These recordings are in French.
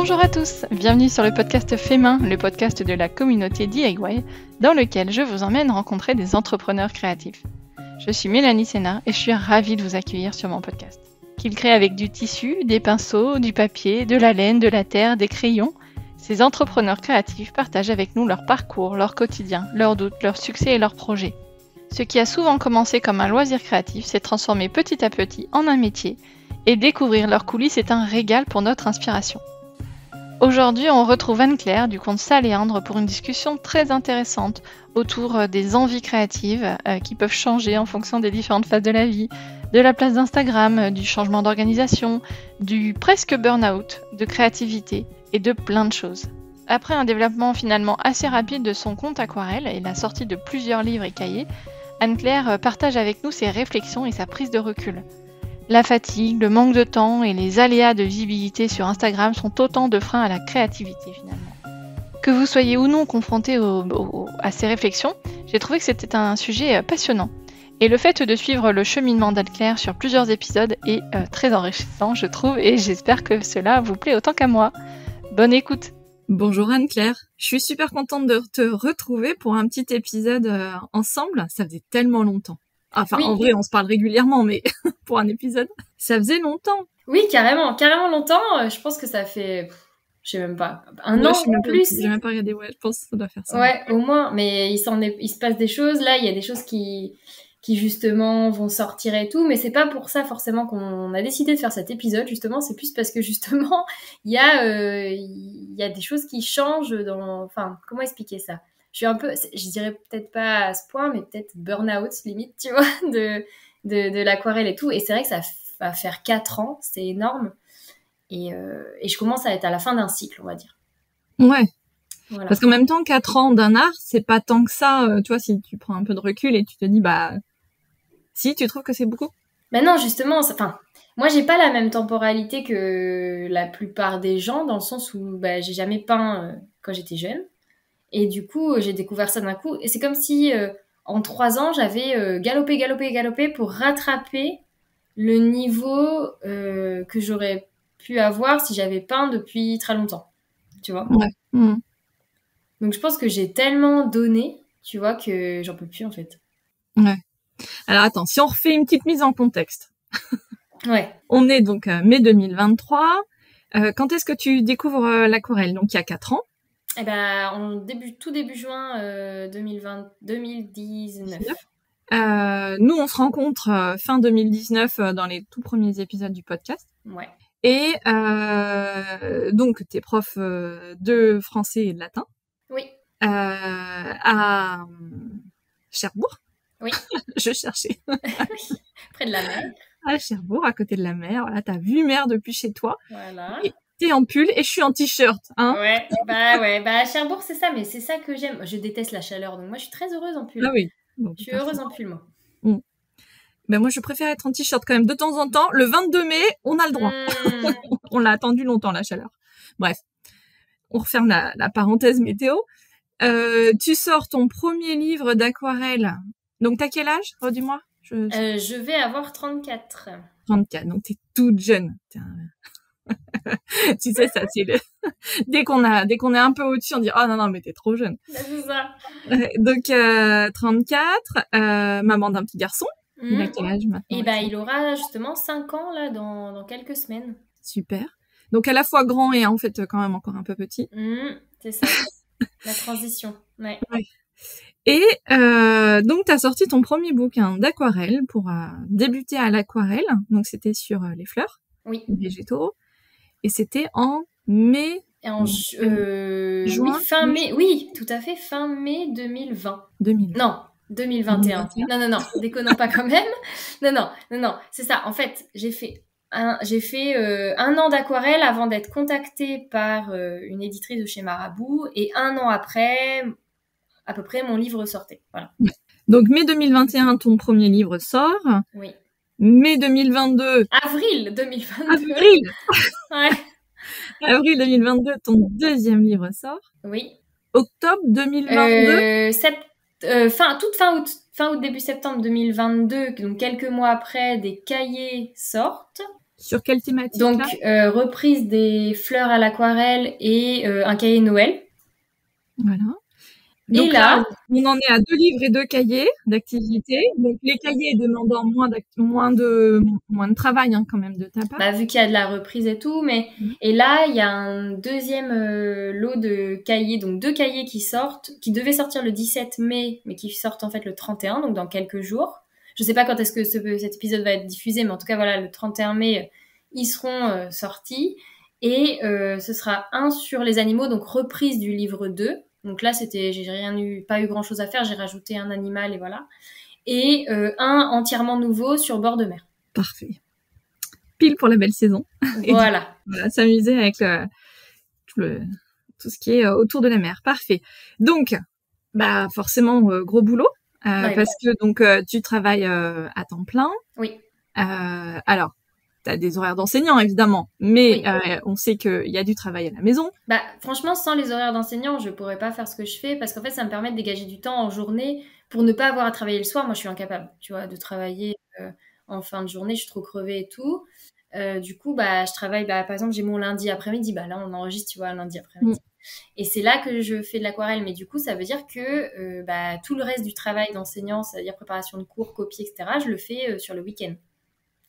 Bonjour à tous, bienvenue sur le podcast Fait Main, le podcast de la communauté DIY, dans lequel je vous emmène rencontrer des entrepreneurs créatifs. Je suis Mélanie Sénat et je suis ravie de vous accueillir sur mon podcast. Qu'ils créent avec du tissu, des pinceaux, du papier, de la laine, de la terre, des crayons, ces entrepreneurs créatifs partagent avec nous leur parcours, leur quotidien, leurs doutes, leurs succès et leurs projets. Ce qui a souvent commencé comme un loisir créatif s'est transformé petit à petit en un métier, et découvrir leurs coulisses est un régal pour notre inspiration. Aujourd'hui, on retrouve Anne-Claire du compte Saléandre pour une discussion très intéressante autour des envies créatives qui peuvent changer en fonction des différentes phases de la vie, de la place d'Instagram, du changement d'organisation, du presque burn-out, de créativité et de plein de choses. Après un développement finalement assez rapide de son compte Aquarelle et la sortie de plusieurs livres et cahiers, Anne-Claire partage avec nous ses réflexions et sa prise de recul. La fatigue, le manque de temps et les aléas de visibilité sur Instagram sont autant de freins à la créativité finalement. Que vous soyez ou non confronté à ces réflexions, j'ai trouvé que c'était un sujet passionnant. Et le fait de suivre le cheminement d'Anne-Claire sur plusieurs épisodes est très enrichissant, je trouve, et j'espère que cela vous plaît autant qu'à moi. Bonne écoute! Bonjour Anne-Claire, je suis super contente de te retrouver pour un petit épisode ensemble, ça faisait tellement longtemps. Enfin, oui. En vrai, on se parle régulièrement, mais pour un épisode, ça faisait longtemps. Oui, carrément longtemps. Je pense que ça fait, je sais même pas, un an ou plus. J'ai même pas regardé, ouais, je pense que ça doit faire ça. Ouais, au moins, mais il se passe des choses. Là, il y a des choses qui justement vont sortir et tout, mais c'est pas pour ça forcément qu'on a décidé de faire cet épisode, justement. C'est plus parce que justement, il y a des choses qui changent enfin, comment expliquer ça? Je suis un peu, je dirais peut-être pas à ce point, mais peut-être burn-out limite, tu vois, de l'aquarelle et tout. Et c'est vrai que ça va faire 4 ans, c'est énorme. Et je commence à être à la fin d'un cycle, on va dire. Ouais. Voilà. Parce qu'en même temps, 4 ans d'un art, c'est pas tant que ça, tu vois, si tu prends un peu de recul et tu te dis, bah, si, tu trouves que c'est beaucoup? Ben non, justement, enfin, moi, j'ai pas la même temporalité que la plupart des gens, dans le sens où, bah, j'ai jamais peint quand j'étais jeune. Et du coup, j'ai découvert ça d'un coup. Et c'est comme si, en 3 ans, j'avais galopé pour rattraper le niveau que j'aurais pu avoir si j'avais peint depuis très longtemps. Tu vois ? Ouais. Mmh. Donc, je pense que j'ai tellement donné, tu vois, que j'en peux plus, en fait. Ouais. Alors, attends, si on refait une petite mise en contexte. Ouais. On est donc mai 2023. Quand est-ce que tu découvres l'aquarelle ? Donc, il y a 4 ans. Eh ben, tout début juin 2019. Nous, on se rencontre fin 2019 dans les tout premiers épisodes du podcast. Ouais. Et donc, t'es prof de français et de latin. Oui. À Cherbourg. Oui. Je cherchais. Oui. Près de la mer. À Cherbourg, à côté de la mer. Voilà, t'as vu mer depuis chez toi. Voilà. Et t'es en pull et je suis en t-shirt, hein. Ouais. À Cherbourg, c'est ça, mais c'est ça que j'aime. Je déteste la chaleur, donc moi, je suis très heureuse en pull. Ah oui. Bon, je suis heureuse en pull, moi. Ben moi, je préfère être en t-shirt quand même de temps en temps. Le 22 mai, on a le droit. On l'a attendu longtemps, la chaleur. Bref, on referme la parenthèse météo. Tu sors ton premier livre d'aquarelle. Donc, t'as quel âge ? Redis-moi. Je vais avoir 34. 34, donc t'es toute jeune. Tu sais, ça, c'est dès qu'on est un peu au-dessus, on dit, oh non, mais t'es trop jeune. C'est ça. Donc, 34, maman d'un petit garçon. Il a quel âge maintenant ? Et il aura justement 5 ans, là, dans quelques semaines. Super. Donc, à la fois grand et en fait, quand même encore un peu petit. C'est ça. La transition. Ouais. Et donc, tu as sorti ton premier bouquin d'aquarelle pour débuter à l'aquarelle. Donc, c'était sur les fleurs, oui, les végétaux. Et c'était en mai... Et en juin, oui, fin mai. Oui, tout à fait, fin mai 2020. 2020. Non, 2021. Non, déconnons pas quand même. Non, c'est ça. En fait, j'ai fait un an d'aquarelle avant d'être contactée par une éditrice de chez Marabout. Et 1 an après, à peu près, mon livre sortait. Voilà. Donc, mai 2021, ton premier livre sort. Oui. Mai 2022. Avril 2022. Avril. Ouais. Avril 2022, ton deuxième livre sort. Oui. Octobre 2022. Fin août, début septembre 2022, donc quelques mois après, des cahiers sortent. Sur quelle thématique Donc, là reprise des fleurs à l'aquarelle et un cahier Noël. Voilà. Et Donc là, on en est à 2 livres et 2 cahiers d'activités. Donc les cahiers demandant moins de travail quand même de ta part. bah, vu qu'il y a de la reprise et tout, et là, il y a un deuxième lot de cahiers, donc 2 cahiers qui sortent, qui devaient sortir le 17 mai, mais qui sortent en fait le 31, donc dans quelques jours. Je sais pas quand est-ce que cet épisode va être diffusé, mais en tout cas, voilà, le 31 mai, ils seront sortis. Et ce sera un sur les animaux, donc reprise du livre 2. Donc là, j'ai pas eu grand chose à faire, j'ai rajouté un animal et voilà. Et un entièrement nouveau sur bord de mer. Parfait. Pile pour la belle saison. Voilà. Voilà, s'amuser avec tout ce qui est autour de la mer. Parfait. Donc, bah forcément gros boulot Ouais. parce que donc tu travailles à temps plein. Oui. Alors, t'as des horaires d'enseignant évidemment, mais Oui. on sait qu'il y a du travail à la maison. Bah franchement, sans les horaires d'enseignant, je pourrais pas faire ce que je fais parce qu'en fait, ça me permet de dégager du temps en journée pour ne pas avoir à travailler le soir. Moi, je suis incapable, tu vois, de travailler en fin de journée. Je suis trop crevée et tout. Du coup, bah, je travaille. Bah, par exemple, j'ai mon lundi après-midi. Bah là, on enregistre, tu vois, lundi après-midi. Et c'est là que je fais de l'aquarelle. Mais du coup, ça veut dire que bah, tout le reste du travail d'enseignant, c'est-à-dire préparation de cours, copie, etc., je le fais sur le week-end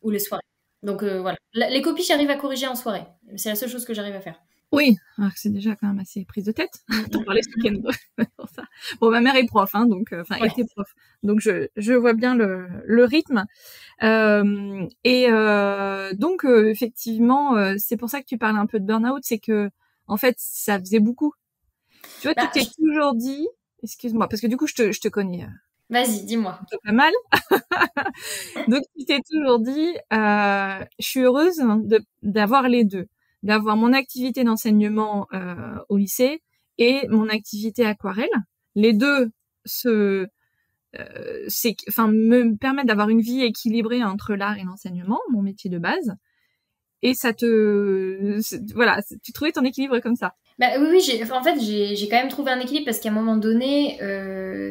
ou les soirées. Donc voilà. Les copies, j'arrive à corriger en soirée. C'est la seule chose que j'arrive à faire. Oui, alors que c'est déjà quand même assez prise de tête. T'en parlais ce week-end pour ça. Bon, ma mère est prof, donc était prof, donc je vois bien le rythme. Donc effectivement, c'est pour ça que tu parles un peu de burn-out, c'est que en fait ça faisait beaucoup. Tu vois, tu t'es toujours dit, excuse-moi, parce que du coup je te connais. Vas-y, dis-moi. Pas mal. Donc tu t'es toujours dit, je suis heureuse d'avoir les deux, d'avoir mon activité d'enseignement au lycée et mon activité aquarelle. Les deux me permettent d'avoir une vie équilibrée entre l'art et l'enseignement, mon métier de base. Et tu trouvais ton équilibre comme ça. Bah oui, j'ai quand même trouvé un équilibre parce qu'à un moment donné,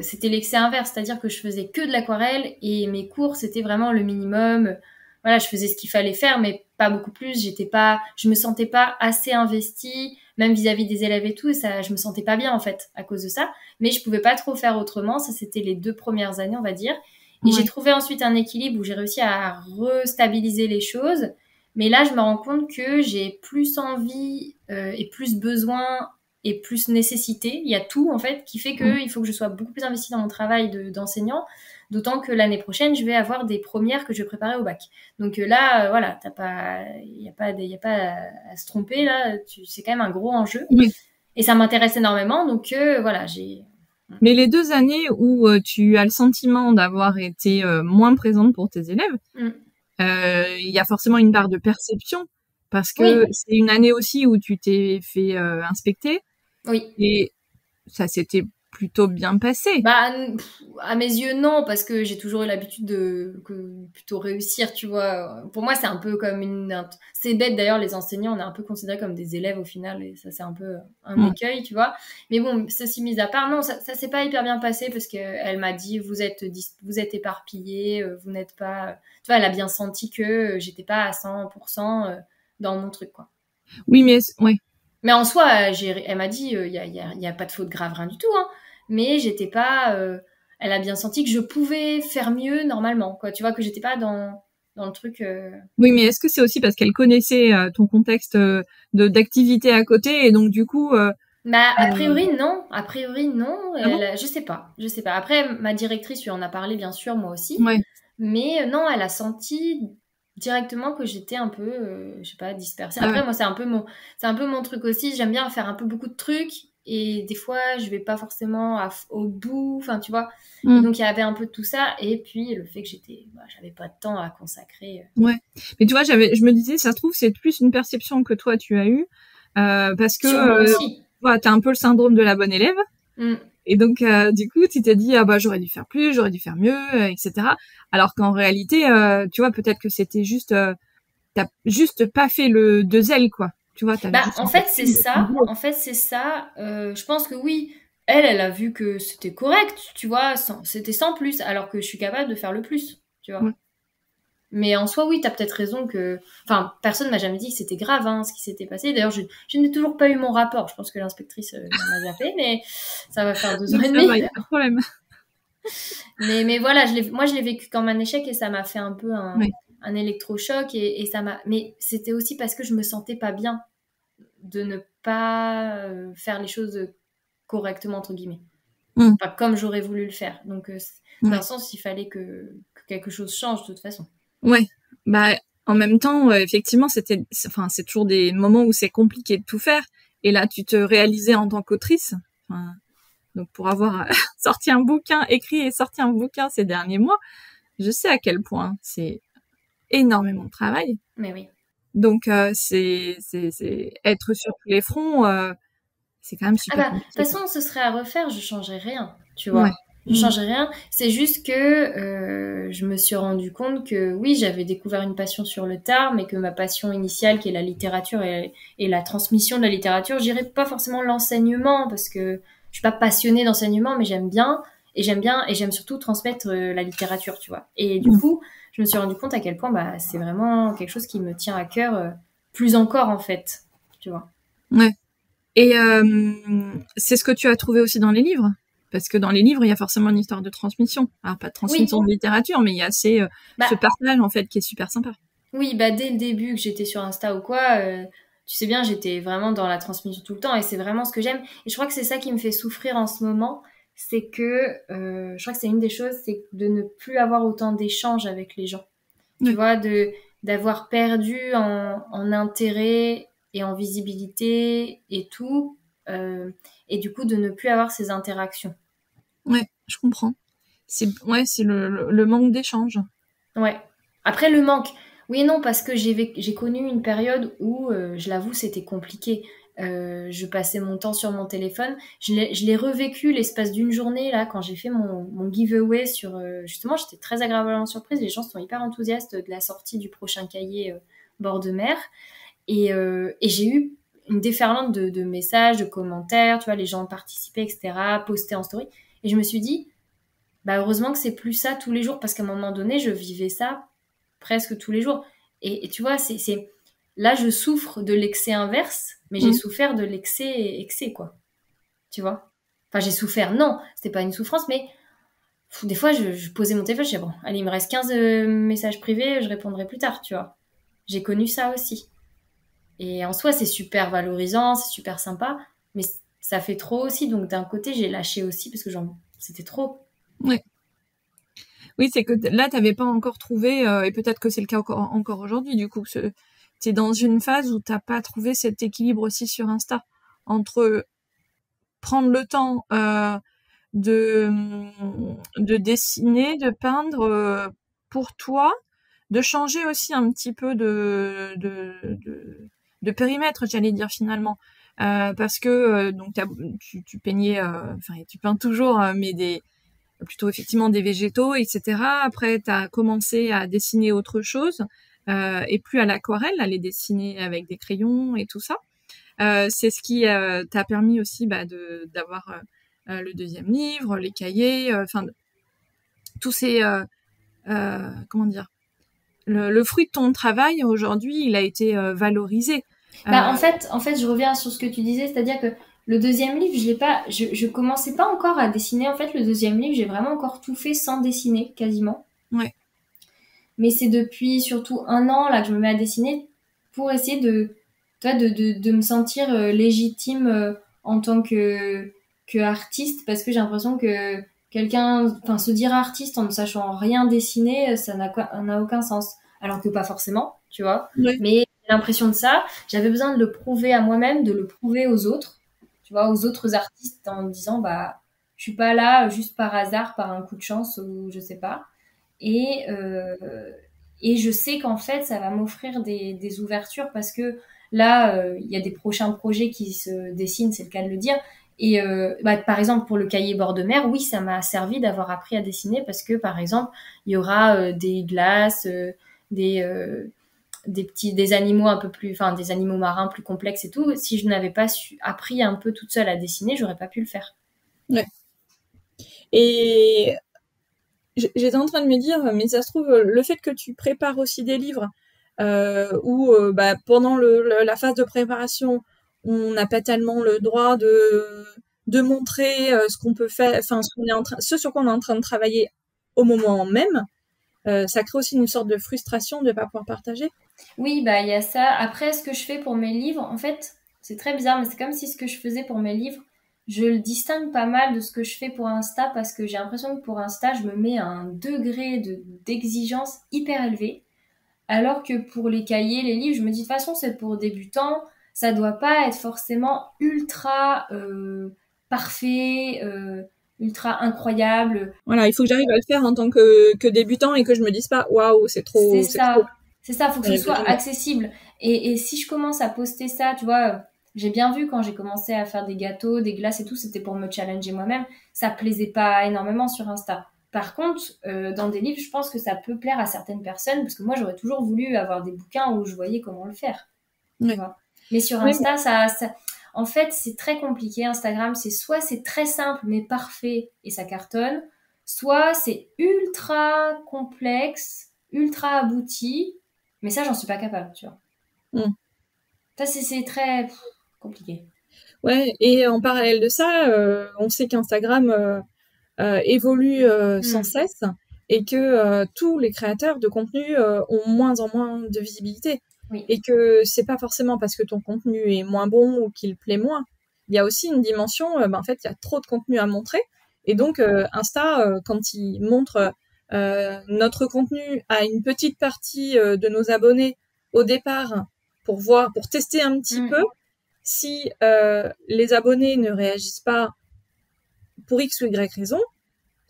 c'était l'excès inverse, c'est-à-dire que je faisais que de l'aquarelle et mes cours c'était vraiment le minimum. Voilà, je faisais ce qu'il fallait faire, mais pas beaucoup plus. Je me sentais pas assez investie, même vis-à-vis des élèves et tout, et ça, je me sentais pas bien en fait à cause de ça. Mais je pouvais pas trop faire autrement. Ça, c'était les 2 premières années, on va dire. Et j'ai trouvé ensuite un équilibre où j'ai réussi à restabiliser les choses. Mais là, je me rends compte que j'ai plus envie et plus besoin et plus nécessité. Il y a tout, en fait, qui fait qu'il faut que je sois beaucoup plus investie dans mon travail d'enseignant. D'autant que l'année prochaine, je vais avoir des premières que je vais préparer au bac. Donc là, voilà, il n'y a pas à se tromper. Là, c'est quand même un gros enjeu. Oui. Et ça m'intéresse énormément. Donc voilà, Mais les 2 années où tu as le sentiment d'avoir été moins présente pour tes élèves, il y a forcément une part de perception parce que c'est une année aussi où tu t'es fait inspecter. Oui. Et ça s'était plutôt bien passé. Bah, à mes yeux, non, parce que j'ai toujours eu l'habitude de plutôt réussir, tu vois. Pour moi, c'est un peu comme c'est bête d'ailleurs, les enseignants, on est un peu considérés comme des élèves au final, et ça, c'est un peu un écueil, tu vois. Mais bon, ceci mis à part, non, ça s'est pas hyper bien passé parce qu'elle m'a dit, vous êtes éparpillés, vous n'êtes pas. Tu vois, elle a bien senti que j'étais pas à 100% dans mon truc, quoi. Oui, mais ouais. Mais en soi, elle m'a dit, il y a pas de faute grave, rien du tout, hein. Mais j'étais pas. Elle a bien senti que je pouvais faire mieux normalement, quoi. Tu vois, que j'étais pas dans le truc. Oui, mais est-ce que c'est aussi parce qu'elle connaissait ton contexte d'activité à côté et donc du coup. Bah, a priori non. A priori non. Ah bon Je sais pas. Après, ma directrice lui en a parlé, bien sûr, moi aussi. Ouais. Mais non, elle a senti directement que j'étais un peu, je sais pas, dispersée. Ah Après, ouais. moi, c'est un peu mon truc aussi. J'aime bien faire un peu beaucoup de trucs. Et des fois, je vais pas forcément au bout. Enfin, tu vois. Et donc, il y avait un peu de tout ça. Et puis, le fait que j'avais pas de temps à consacrer. Ouais. Mais tu vois, je me disais, ça se trouve, c'est plus une perception que toi, tu as eue. Parce que, voilà, t'as un peu le syndrome de la bonne élève. Et donc, du coup, tu t'es dit, ah bah, j'aurais dû faire plus, j'aurais dû faire mieux, etc. Alors qu'en réalité, tu vois, peut-être que c'était juste, t'as juste pas fait le 2 L, quoi. Tu vois, en fait, c'est ça. Je pense que oui, elle a vu que c'était correct, tu vois, c'était sans plus, alors que je suis capable de faire le plus, tu vois. Mais en soi, oui, t'as peut-être raison que... Enfin, personne m'a jamais dit que c'était grave, hein, ce qui s'était passé. D'ailleurs, je n'ai toujours pas eu mon rapport. Je pense que l'inspectrice m'a zappé, mais ça va faire 2 ans et demi. Il n'y a pas de problème. Mais voilà, moi, je l'ai vécu comme un échec et ça m'a fait un peu un électrochoc. Et ça m'a... Mais c'était aussi parce que je me sentais pas bien de ne pas faire les choses correctement, entre guillemets. Enfin, comme j'aurais voulu le faire. Donc, dans un sens, il fallait que quelque chose change de toute façon. Ouais, bah en même temps, effectivement, c'est toujours des moments où c'est compliqué de tout faire. Et là, tu te réalisais en tant qu'autrice. Donc, pour avoir écrit et sorti un bouquin ces derniers mois, je sais à quel point c'est énormément de travail. Mais oui. Donc, c'est être sur tous les fronts, c'est quand même super compliqué. De toute façon, ce serait à refaire, je changerais rien, tu vois. Ouais. Je changerais rien. C'est juste que je me suis rendu compte que oui, j'avais découvert une passion sur le tard, mais que ma passion initiale, qui est la littérature et la transmission de la littérature, je dirais pas forcément l'enseignement, parce que je suis pas passionnée d'enseignement, mais j'aime et j'aime surtout transmettre la littérature, tu vois. Et du coup, je me suis rendu compte à quel point c'est vraiment quelque chose qui me tient à cœur, plus encore en fait, tu vois. Ouais. Et c'est ce que tu as trouvé aussi dans les livres. Parce que dans les livres, il y a forcément une histoire de transmission. Alors, pas de transmission de littérature, mais il y a ce partage, en fait, qui est super sympa. Oui, dès le début que j'étais sur Insta ou quoi, tu sais bien, j'étais vraiment dans la transmission tout le temps et c'est vraiment ce que j'aime. Et je crois que c'est ça qui me fait souffrir en ce moment, c'est que, je crois que c'est une des choses, c'est de ne plus avoir autant d'échanges avec les gens. Tu vois, d'avoir perdu en intérêt et en visibilité et tout, et du coup de ne plus avoir ces interactions. Ouais, je comprends. C'est le manque d'échange. Ouais. Après le manque, oui et non, parce que j'ai connu une période où, je l'avoue, c'était compliqué. Je passais mon temps sur mon téléphone. Je l'ai revécu l'espace d'une journée là quand j'ai fait mon giveaway sur justement, j'étais très agréablement surprise. Les gens sont hyper enthousiastes de la sortie du prochain cahier bord de mer et j'ai eu une déferlante de messages, de commentaires, tu vois, les gens participaient, etc., postaient en story et je me suis dit heureusement que c'est plus ça tous les jours parce qu'à un moment donné, je vivais ça presque tous les jours. Et tu vois, là, je souffre de l'excès inverse, mais j'ai souffert de excès, quoi. Tu vois? Enfin, j'ai souffert, non, c'était pas une souffrance, mais des fois, je posais mon téléphone, je disais, bon, allez, il me reste 15 messages privés, je répondrai plus tard, tu vois. J'ai connu ça aussi. Et en soi, c'est super valorisant, c'est super sympa, mais ça fait trop aussi. Donc, d'un côté, j'ai lâché aussi parce que c'était trop. Ouais. Oui, c'est que là, t'avais pas encore trouvé, et peut-être que c'est le cas encore aujourd'hui, du coup, t'es dans une phase où t'as pas trouvé cet équilibre aussi sur Insta, entre prendre le temps de dessiner, de peindre pour toi, de changer aussi un petit peu de périmètre, j'allais dire finalement. Parce que donc tu peignais, tu peins toujours, mais plutôt effectivement des végétaux, etc. Après, tu as commencé à dessiner autre chose, et plus à l'aquarelle, à les dessiner avec des crayons et tout ça. C'est ce qui t'a permis aussi d'avoir le deuxième livre, les cahiers, tous ces... comment dire, le fruit de ton travail, aujourd'hui, il a été valorisé. En fait, je reviens sur ce que tu disais, c'est-à-dire que le deuxième livre, je commençais pas encore à dessiner. En fait, le deuxième livre, j'ai vraiment encore tout fait sans dessiner, quasiment. Ouais. Mais c'est depuis surtout 1 an là que je me mets à dessiner pour essayer de me sentir légitime en tant que artiste, parce que j'ai l'impression que se dire artiste en ne sachant rien dessiner, ça n'a aucun sens. Alors que pas forcément, tu vois. Ouais. Mais j'ai l'impression de ça. J'avais besoin de le prouver à moi-même, de le prouver aux autres, tu vois, aux autres artistes, en me disant, je suis pas là juste par hasard, par un coup de chance ou je sais pas. Et je sais qu'en fait, ça va m'offrir des ouvertures parce que là, il y a des prochains projets qui se dessinent, c'est le cas de le dire. Et par exemple, pour le cahier bord de mer, oui, ça m'a servi d'avoir appris à dessiner parce que, par exemple, il y aura des glaces, des animaux un peu plus, des animaux marins plus complexes et tout. Si je n'avais pas appris un peu toute seule à dessiner, j'aurais pas pu le faire. Ouais. Et j'étais en train de me dire, mais ça se trouve, le fait que tu prépares aussi des livres, où pendant la phase de préparation, on n'a pas tellement le droit de montrer ce qu'on peut faire, enfin ce sur quoi on est en train de travailler au moment même. Ça crée aussi une sorte de frustration de ne pas pouvoir partager. Oui, bah il y a ça. Après, ce que je fais pour mes livres, en fait, c'est très bizarre, mais c'est comme si ce que je faisais pour mes livres, je le distingue pas mal de ce que je fais pour Insta parce que j'ai l'impression que pour Insta, je me mets à un degré d'exigence hyper élevé. Alors que pour les cahiers, les livres, je me dis de toute façon, c'est pour débutants, ça doit pas être forcément ultra parfait, ultra incroyable. Voilà, il faut que j'arrive à le faire en tant que débutant et que je me dise pas, waouh, c'est trop. C'est ça, faut que ce soit accessible. Et si je commence à poster ça, tu vois, j'ai bien vu quand j'ai commencé à faire des gâteaux, des glaces et tout, c'était pour me challenger moi-même. Ça plaisait pas énormément sur Insta. Par contre, dans des livres, je pense que ça peut plaire à certaines personnes parce que moi, j'aurais toujours voulu avoir des bouquins où je voyais comment le faire. Tu vois. Mais sur Insta, en fait, c'est très compliqué. Instagram, soit c'est très simple mais parfait et ça cartonne, soit c'est ultra complexe, ultra abouti, mais ça, j'en suis pas capable, tu vois. Ça, c'est très compliqué. Ouais, et en parallèle de ça, on sait qu'Instagram évolue sans cesse et que tous les créateurs de contenu ont moins en moins de visibilité. Oui. Et que c'est pas forcément parce que ton contenu est moins bon ou qu'il plaît moins. Il y a aussi une dimension, en fait, il y a trop de contenu à montrer. Et donc, Insta, quand il montre notre contenu à une petite partie de nos abonnés au départ pour tester un petit peu, si les abonnés ne réagissent pas pour X ou Y raison,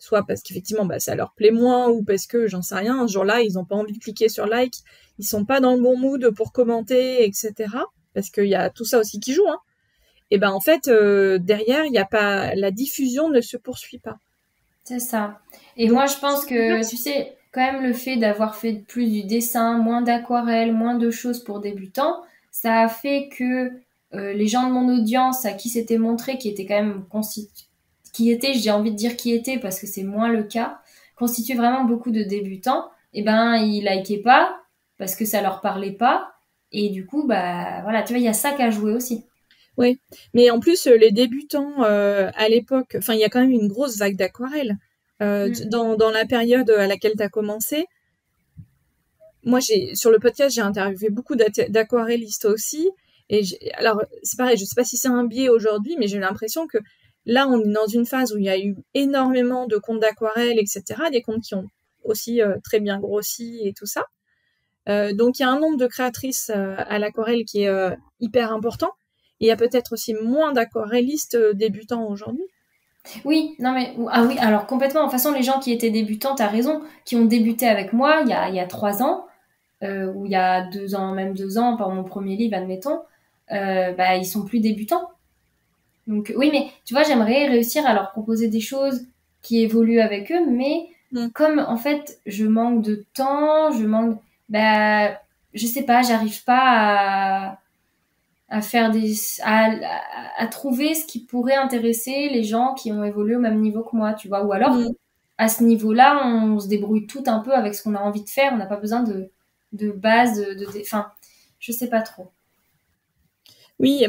soit parce qu'effectivement ça leur plaît moins ou parce que j'en sais rien, un jour-là ils n'ont pas envie de cliquer sur like, ils sont pas dans le bon mood pour commenter, etc. Parce qu'il y a tout ça aussi qui joue, hein. Et en fait derrière il y a pas, la diffusion ne se poursuit pas. C'est ça. Et donc, moi je pense que tu sais quand même le fait d'avoir fait plus du dessin, moins d'aquarelle, moins de choses pour débutants, ça a fait que les gens de mon audience à qui c'était montré, qui étaient quand même j'ai envie de dire qui était parce que c'est moins le cas, constituent vraiment beaucoup de débutants, ils likaient pas parce que ça leur parlait pas et du coup voilà, tu vois, il y a ça qui a joué aussi. Oui, mais en plus les débutants à l'époque, enfin il y a quand même une grosse vague d'aquarelle dans la période à laquelle tu as commencé. Moi sur le podcast j'ai interviewé beaucoup d'aquarellistes aussi, et alors c'est pareil, je sais pas si c'est un biais aujourd'hui, mais j'ai l'impression que là, on est dans une phase où il y a eu énormément de comptes d'aquarelle, etc. Des comptes qui ont aussi très bien grossi et tout ça. Donc, il y a un nombre de créatrices à l'aquarelle qui est hyper important. Et il y a peut-être aussi moins d'aquarellistes débutants aujourd'hui. Oui, non mais oui, alors complètement. De toute façon, les gens qui étaient débutants, t'as raison, qui ont débuté avec moi il y a 3 ans, ou il y a 2 ans, même 2 ans, par mon premier livre, admettons, ils sont plus débutants. Donc oui, mais tu vois, j'aimerais réussir à leur proposer des choses qui évoluent avec eux, mais comme en fait je manque de temps, je sais pas, j'arrive pas à faire à trouver ce qui pourrait intéresser les gens qui ont évolué au même niveau que moi, tu vois, ou alors à ce niveau-là, on se débrouille tout un peu avec ce qu'on a envie de faire, on n'a pas besoin de base, enfin, je sais pas trop. Oui,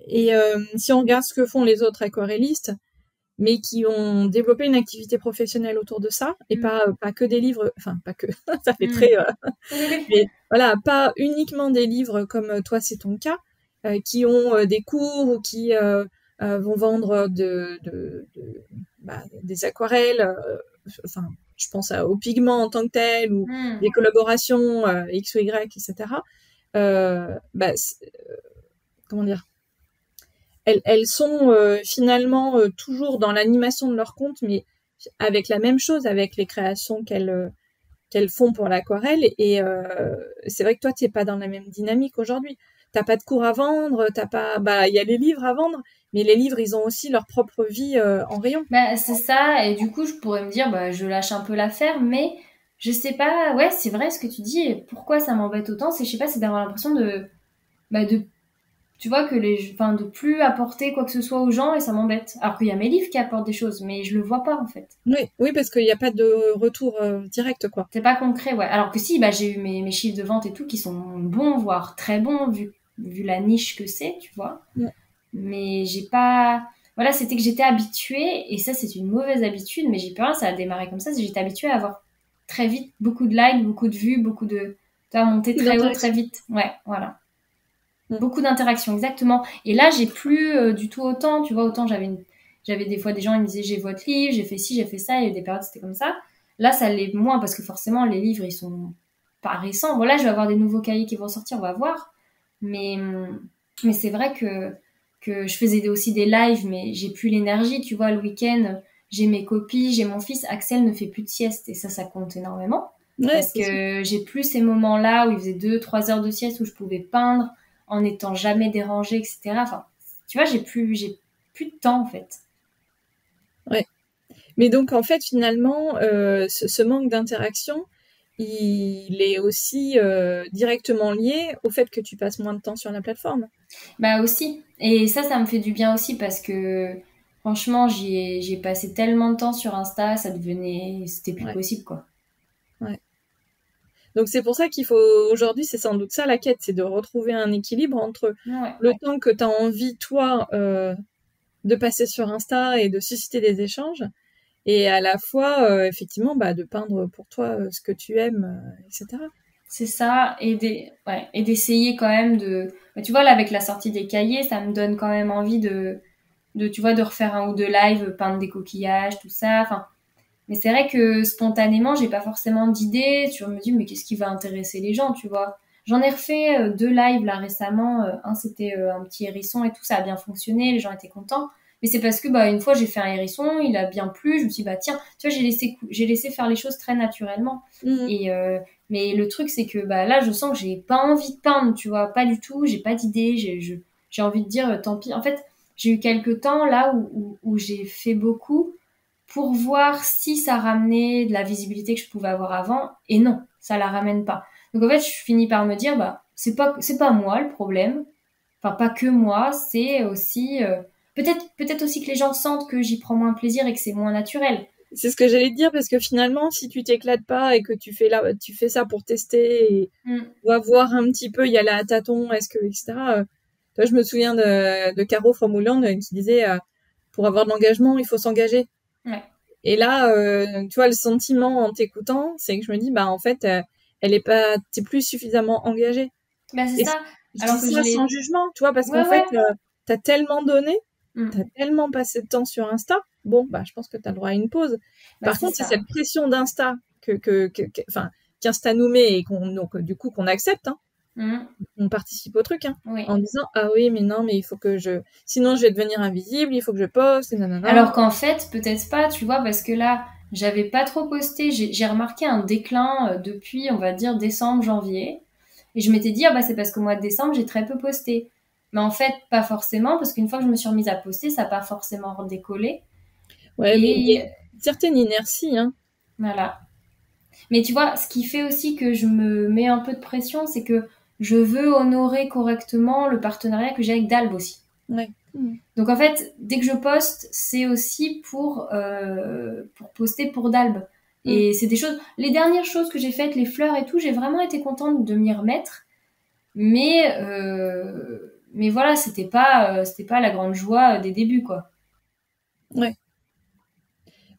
et si on regarde ce que font les autres aquarellistes, mais qui ont développé une activité professionnelle autour de ça, et pas que des livres, enfin pas que, ça fait très... mais voilà, pas uniquement des livres comme toi c'est ton cas, qui ont des cours ou qui vont vendre des aquarelles, enfin je pense aux pigments en tant que tels, ou des collaborations X ou Y, etc. Comment dire, elles sont finalement toujours dans l'animation de leur compte, mais avec la même chose, avec les créations qu'elles font pour l'aquarelle. Et c'est vrai que toi, tu n'es pas dans la même dynamique aujourd'hui. T'as pas de cours à vendre, t'as pas, il y a les livres à vendre, mais les livres, ils ont aussi leur propre vie en rayon. C'est ça, et du coup, je pourrais me dire, je lâche un peu l'affaire, mais je sais pas, ouais, c'est vrai ce que tu dis, et pourquoi ça m'embête autant, je sais pas, c'est d'avoir l'impression de tu vois, de plus apporter quoi que ce soit aux gens et ça m'embête. Alors qu'il y a mes livres qui apportent des choses, mais je le vois pas en fait. Oui, parce qu'il n'y a pas de retour direct, quoi. C'est pas concret, ouais. Alors que si, j'ai eu mes chiffres de vente et tout qui sont bons, voire très bons, vu la niche que c'est, tu vois. Ouais. Mais j'ai pas... Voilà, c'était que j'étais habituée, et ça c'est une mauvaise habitude, mais j'ai peur, ça a démarré comme ça, j'étais habituée à avoir très vite beaucoup de likes, beaucoup de vues, beaucoup de... Tu vois, monter très haut, très vite. Ouais, voilà. Beaucoup d'interactions, exactement. Et là, j'ai plus du tout autant, tu vois, autant j'avais des fois des gens, ils me disaient, j'ai votre livre, j'ai fait ci, j'ai fait ça, il y a eu des périodes, c'était comme ça. Là, ça l'est moins, parce que forcément, les livres, ils sont pas récents. Bon, là, je vais avoir des nouveaux cahiers qui vont sortir, on va voir. Mais c'est vrai que je faisais aussi des lives, mais j'ai plus l'énergie, tu vois, le week-end, j'ai mes copies, j'ai mon fils, Axel ne fait plus de sieste, et ça compte énormément. Ouais, parce que j'ai plus ces moments-là où il faisait 2-3 heures de sieste, où je pouvais peindre en n'étant jamais dérangée, etc. Enfin, tu vois, j'ai plus de temps, en fait. Ouais. Mais donc, en fait, finalement, ce manque d'interaction, il est aussi directement lié au fait que tu passes moins de temps sur la plateforme. Bah aussi. Et ça me fait du bien aussi parce que franchement, j'ai passé tellement de temps sur Insta, c'était plus possible, quoi. Ouais. Donc c'est pour ça qu'il faut, aujourd'hui, c'est sans doute ça la quête, c'est de retrouver un équilibre entre le temps que tu as envie, toi, de passer sur Insta et de susciter des échanges, et à la fois, effectivement, de peindre pour toi ce que tu aimes, etc. C'est ça, et d'essayer quand même de... tu vois, là, avec la sortie des cahiers, ça me donne quand même envie tu vois, de refaire un ou deux lives, peindre des coquillages, tout ça, enfin... Mais c'est vrai que spontanément, j'ai pas forcément d'idées. Je me dis, mais qu'est-ce qui va intéresser les gens, tu vois? J'en ai refait 2 lives là récemment. Un, c'était un petit hérisson et tout, ça a bien fonctionné, les gens étaient contents. Mais c'est parce que une fois j'ai fait un hérisson, il a bien plu. Je me suis dit, tiens, tu vois, j'ai laissé faire les choses très naturellement. Et mais le truc, c'est que là, je sens que j'ai pas envie de peindre, tu vois, pas du tout. J'ai pas d'idée. J'ai envie de dire, tant pis. En fait, j'ai eu quelques temps là où j'ai fait beaucoup pour voir si ça ramenait de la visibilité que je pouvais avoir avant, et non, ça la ramène pas. Donc en fait, je finis par me dire, c'est pas moi le problème, enfin pas que moi, c'est aussi peut-être aussi que les gens sentent que j'y prends moins plaisir et que c'est moins naturel. C'est ce que j'allais te dire, parce que finalement, si tu t'éclates pas et que tu fais ça pour tester et voir un petit peu, y aller à tâtons, etc. Toi, je me souviens de Caro from Holland qui disait pour avoir de l'engagement, il faut s'engager. Ouais. Et là, tu vois, le sentiment en t'écoutant, c'est que je me dis, en fait, t'es plus suffisamment engagée. C'est ça. Alors que ça sans jugement, tu vois, parce qu'en fait, t'as tellement donné, t'as tellement passé de temps sur Insta, je pense que t'as le droit à une pause. Par contre, c'est cette pression d'Insta qu'Insta nous met et qu'on accepte, hein. On participe au truc, en disant, ah oui, mais non, mais il faut que sinon je vais devenir invisible, il faut que je poste, et nanana. Alors qu'en fait, peut-être pas, tu vois, parce que là, j'avais pas trop posté, j'ai remarqué un déclin depuis, on va dire, décembre, janvier. Et je m'étais dit, c'est parce qu'au mois de décembre, j'ai très peu posté. Mais en fait, pas forcément, parce qu'une fois que je me suis remise à poster, ça n'a pas forcément redécollé. Ouais, mais il y a une certaine inertie, hein. Voilà. Mais tu vois, ce qui fait aussi que je me mets un peu de pression, c'est que je veux honorer correctement le partenariat que j'ai avec Dalb aussi. Ouais. Donc en fait, dès que je poste, c'est aussi pour poster pour Dalb. Et c'est des choses... Les dernières choses que j'ai faites, les fleurs et tout, j'ai vraiment été contente de m'y remettre. Mais voilà, c'était pas la grande joie des débuts, quoi. Ouais.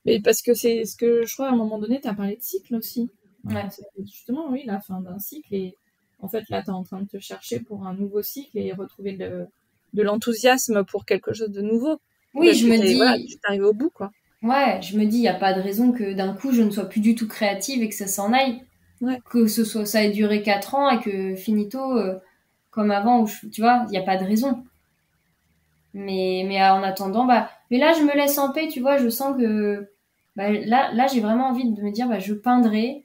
Mais parce que c'est ce que je crois à un moment donné, tu as parlé de cycle aussi. Ouais. Justement, oui, la fin d'un cycle. Et en fait, là, tu es en train de te chercher pour un nouveau cycle et retrouver de l'enthousiasme pour quelque chose de nouveau. Oui, je me dis... Voilà, tu t'arrives au bout, quoi. Ouais, je me dis, il n'y a pas de raison que d'un coup, je ne sois plus du tout créative et que ça s'en aille. Ouais. Que ça ait duré 4 ans et que finito, comme avant, tu vois, il n'y a pas de raison. Mais en attendant, mais là, je me laisse en paix, tu vois, je sens que là, j'ai vraiment envie de me dire, je peindrai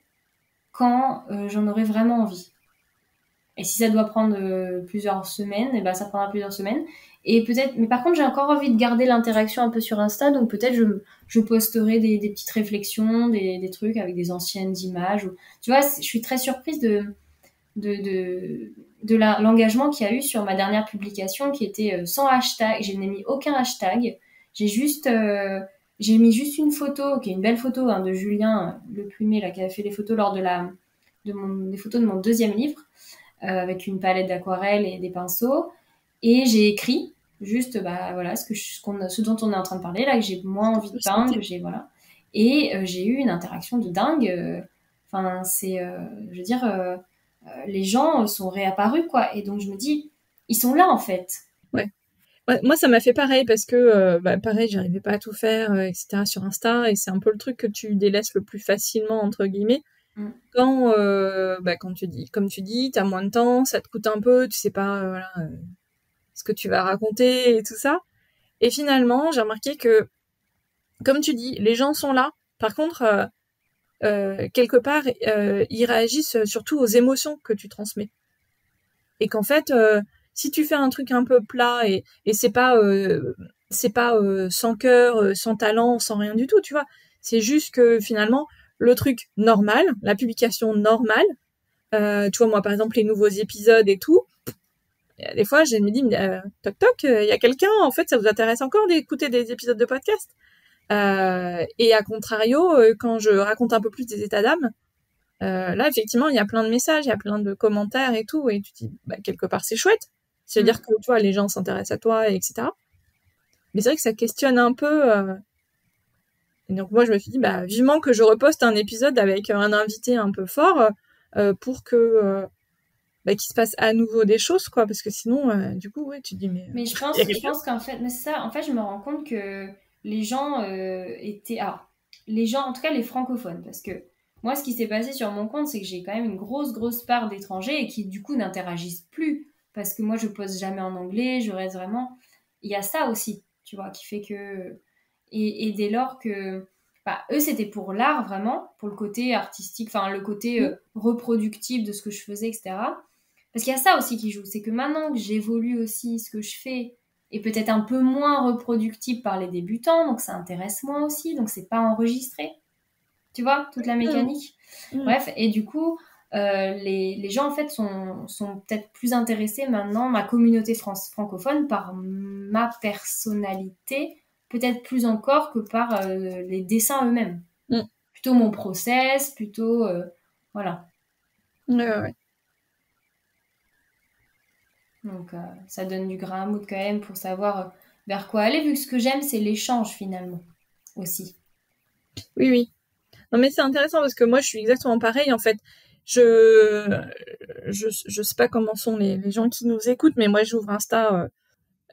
quand j'en aurai vraiment envie. Et si ça doit prendre plusieurs semaines, et ça prendra plusieurs semaines. Et peut-être, mais par contre, j'ai encore envie de garder l'interaction un peu sur Insta, donc peut-être je posterai des petites réflexions, des trucs avec des anciennes images. Tu vois, je suis très surprise l'engagement qu'il y a eu sur ma dernière publication qui était sans hashtag. Je n'ai mis aucun hashtag. J'ai mis juste une photo, qui est une belle photo de Julien Le Plumé, là, qui a fait les photos lors des photos de mon deuxième livre, avec une palette d'aquarelle et des pinceaux. Et j'ai écrit juste, voilà, ce dont on est en train de parler, là, que j'ai moins envie de peindre, voilà. Et j'ai eu une interaction de dingue. Je veux dire, les gens sont réapparus, quoi. Et donc, je me dis, ils sont là, en fait. Ouais. Moi, ça m'a fait pareil parce que, pareil, j'arrivais pas à tout faire, etc. sur Insta, et c'est un peu le truc que tu délaisses le plus facilement, entre guillemets. Quand comme tu dis, t'as moins de temps, ça te coûte un peu, tu sais pas, ce que tu vas raconter et tout ça. Et finalement, j'ai remarqué que, comme tu dis, les gens sont là. Par contre, quelque part, ils réagissent surtout aux émotions que tu transmets. Et qu'en fait, si tu fais un truc un peu plat et c'est pas sans cœur, sans talent, sans rien du tout, tu vois. C'est juste que finalement, le truc normal, la publication normale, tu vois, moi par exemple les nouveaux épisodes et tout, des fois je me dis toc toc, il y a quelqu'un, en fait ça vous intéresse encore d'écouter des épisodes de podcast, et à contrario, quand je raconte un peu plus des états d'âme, là effectivement il y a plein de messages, il y a plein de commentaires et tout, et tu te dis quelque part c'est chouette, c'est-à-dire que tu vois les gens s'intéressent à toi, etc. Mais c'est vrai que ça questionne un peu, et donc moi je me suis dit vivement que je reposte un épisode avec un invité un peu fort, pour que qu'il se passe à nouveau des choses, quoi, parce que sinon du coup ouais tu te dis mais je pense qu'en fait, mais c'est ça, en fait je me rends compte que les gens les gens, en tout cas les francophones, parce que moi ce qui s'est passé sur mon compte, c'est que j'ai quand même une grosse part d'étrangers et qui du coup n'interagissent plus, parce que moi je poste jamais en anglais, je reste vraiment, il y a ça aussi, tu vois, qui fait que et dès lors que eux c'était pour l'art vraiment, pour le côté artistique, enfin le côté reproductif de ce que je faisais, etc. Parce qu'il y a ça aussi qui joue, c'est que maintenant que j'évolue aussi, ce que je fais est peut-être un peu moins reproductible par les débutants, donc ça intéresse moins aussi, donc c'est pas enregistré. Tu vois, toute la mécanique. Bref, et du coup, les gens en fait sont peut-être plus intéressés maintenant, ma communauté francophone, par ma personnalité, peut-être plus encore que par les dessins eux-mêmes. Plutôt mon process, plutôt... voilà. Ouais. Donc, ça donne du grain à moudre quand même pour savoir vers quoi aller, vu que ce que j'aime, c'est l'échange finalement, aussi. Oui. Non, mais c'est intéressant parce que moi, je suis exactement pareil, en fait. Je sais pas comment sont les gens qui nous écoutent, mais moi, j'ouvre Insta,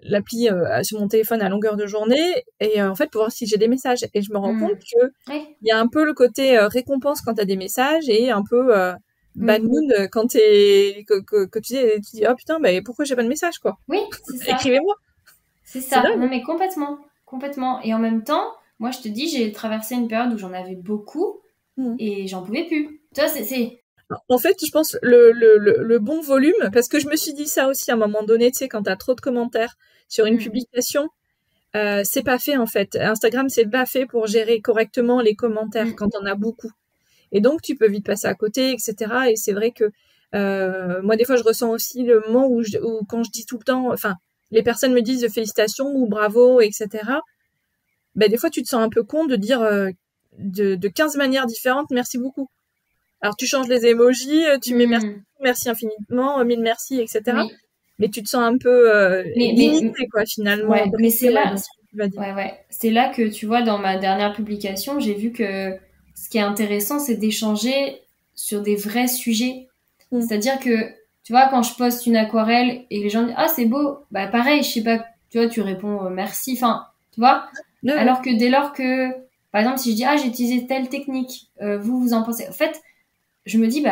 l'appli sur mon téléphone à longueur de journée, et en fait, pour voir si j'ai des messages. Et je me rends compte que il y a un peu le côté récompense quand t'as des messages, et un peu... bad mood quand que tu dis oh putain pourquoi j'ai pas de message, quoi. Oui, c'est ça. Écrivez-moi. C'est ça. Non mais complètement. Et en même temps, moi je te dis, j'ai traversé une période où j'en avais beaucoup et j'en pouvais plus. Tu vois, c'est en fait, je pense le bon volume, parce que je me suis dit ça aussi à un moment donné, tu sais, quand t'as trop de commentaires sur une publication, c'est pas fait en fait. Instagram, c'est pas fait pour gérer correctement les commentaires quand on a beaucoup. Et donc, tu peux vite passer à côté, etc. Et c'est vrai que moi, des fois, je ressens aussi le moment où quand je dis tout le temps, enfin, les personnes me disent félicitations ou bravo, etc. Des fois, tu te sens un peu con de dire de 15 manières différentes, merci beaucoup. Alors, tu changes les emojis, tu mets merci infiniment, 1000 merci, etc. Oui. Mais tu te sens un peu limité, quoi, finalement. Ouais, mais c'est là, c'est là que, tu vois, dans ma dernière publication, j'ai vu que ce qui est intéressant, c'est d'échanger sur des vrais sujets. C'est-à-dire que, tu vois, quand je poste une aquarelle et les gens disent « Ah, c'est beau !» pareil, je sais pas, tu vois, tu réponds « Merci !» Enfin, tu vois. Alors que dès lors que, par exemple, si je dis « Ah, j'ai utilisé telle technique, vous en pensez ?» En fait, je me dis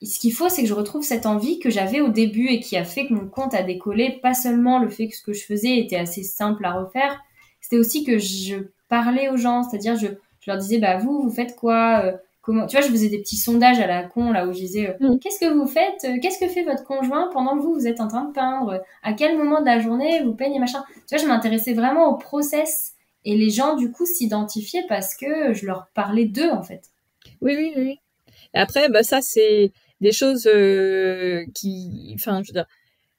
ce qu'il faut, c'est que je retrouve cette envie que j'avais au début et qui a fait que mon compte a décollé. Pas seulement le fait que ce que je faisais était assez simple à refaire, c'était aussi que je parlais aux gens, c'est-à-dire je leur disais vous faites quoi, comment, tu vois, je faisais des petits sondages à la con là où je disais qu'est-ce que vous faites, qu'est-ce que fait votre conjoint pendant que vous êtes en train de peindre, à quel moment de la journée vous peignez, machin. Tu vois, je m'intéressais vraiment au process et les gens du coup s'identifiaient parce que je leur parlais d'eux en fait. Oui. Et après ça c'est des choses enfin, je veux dire,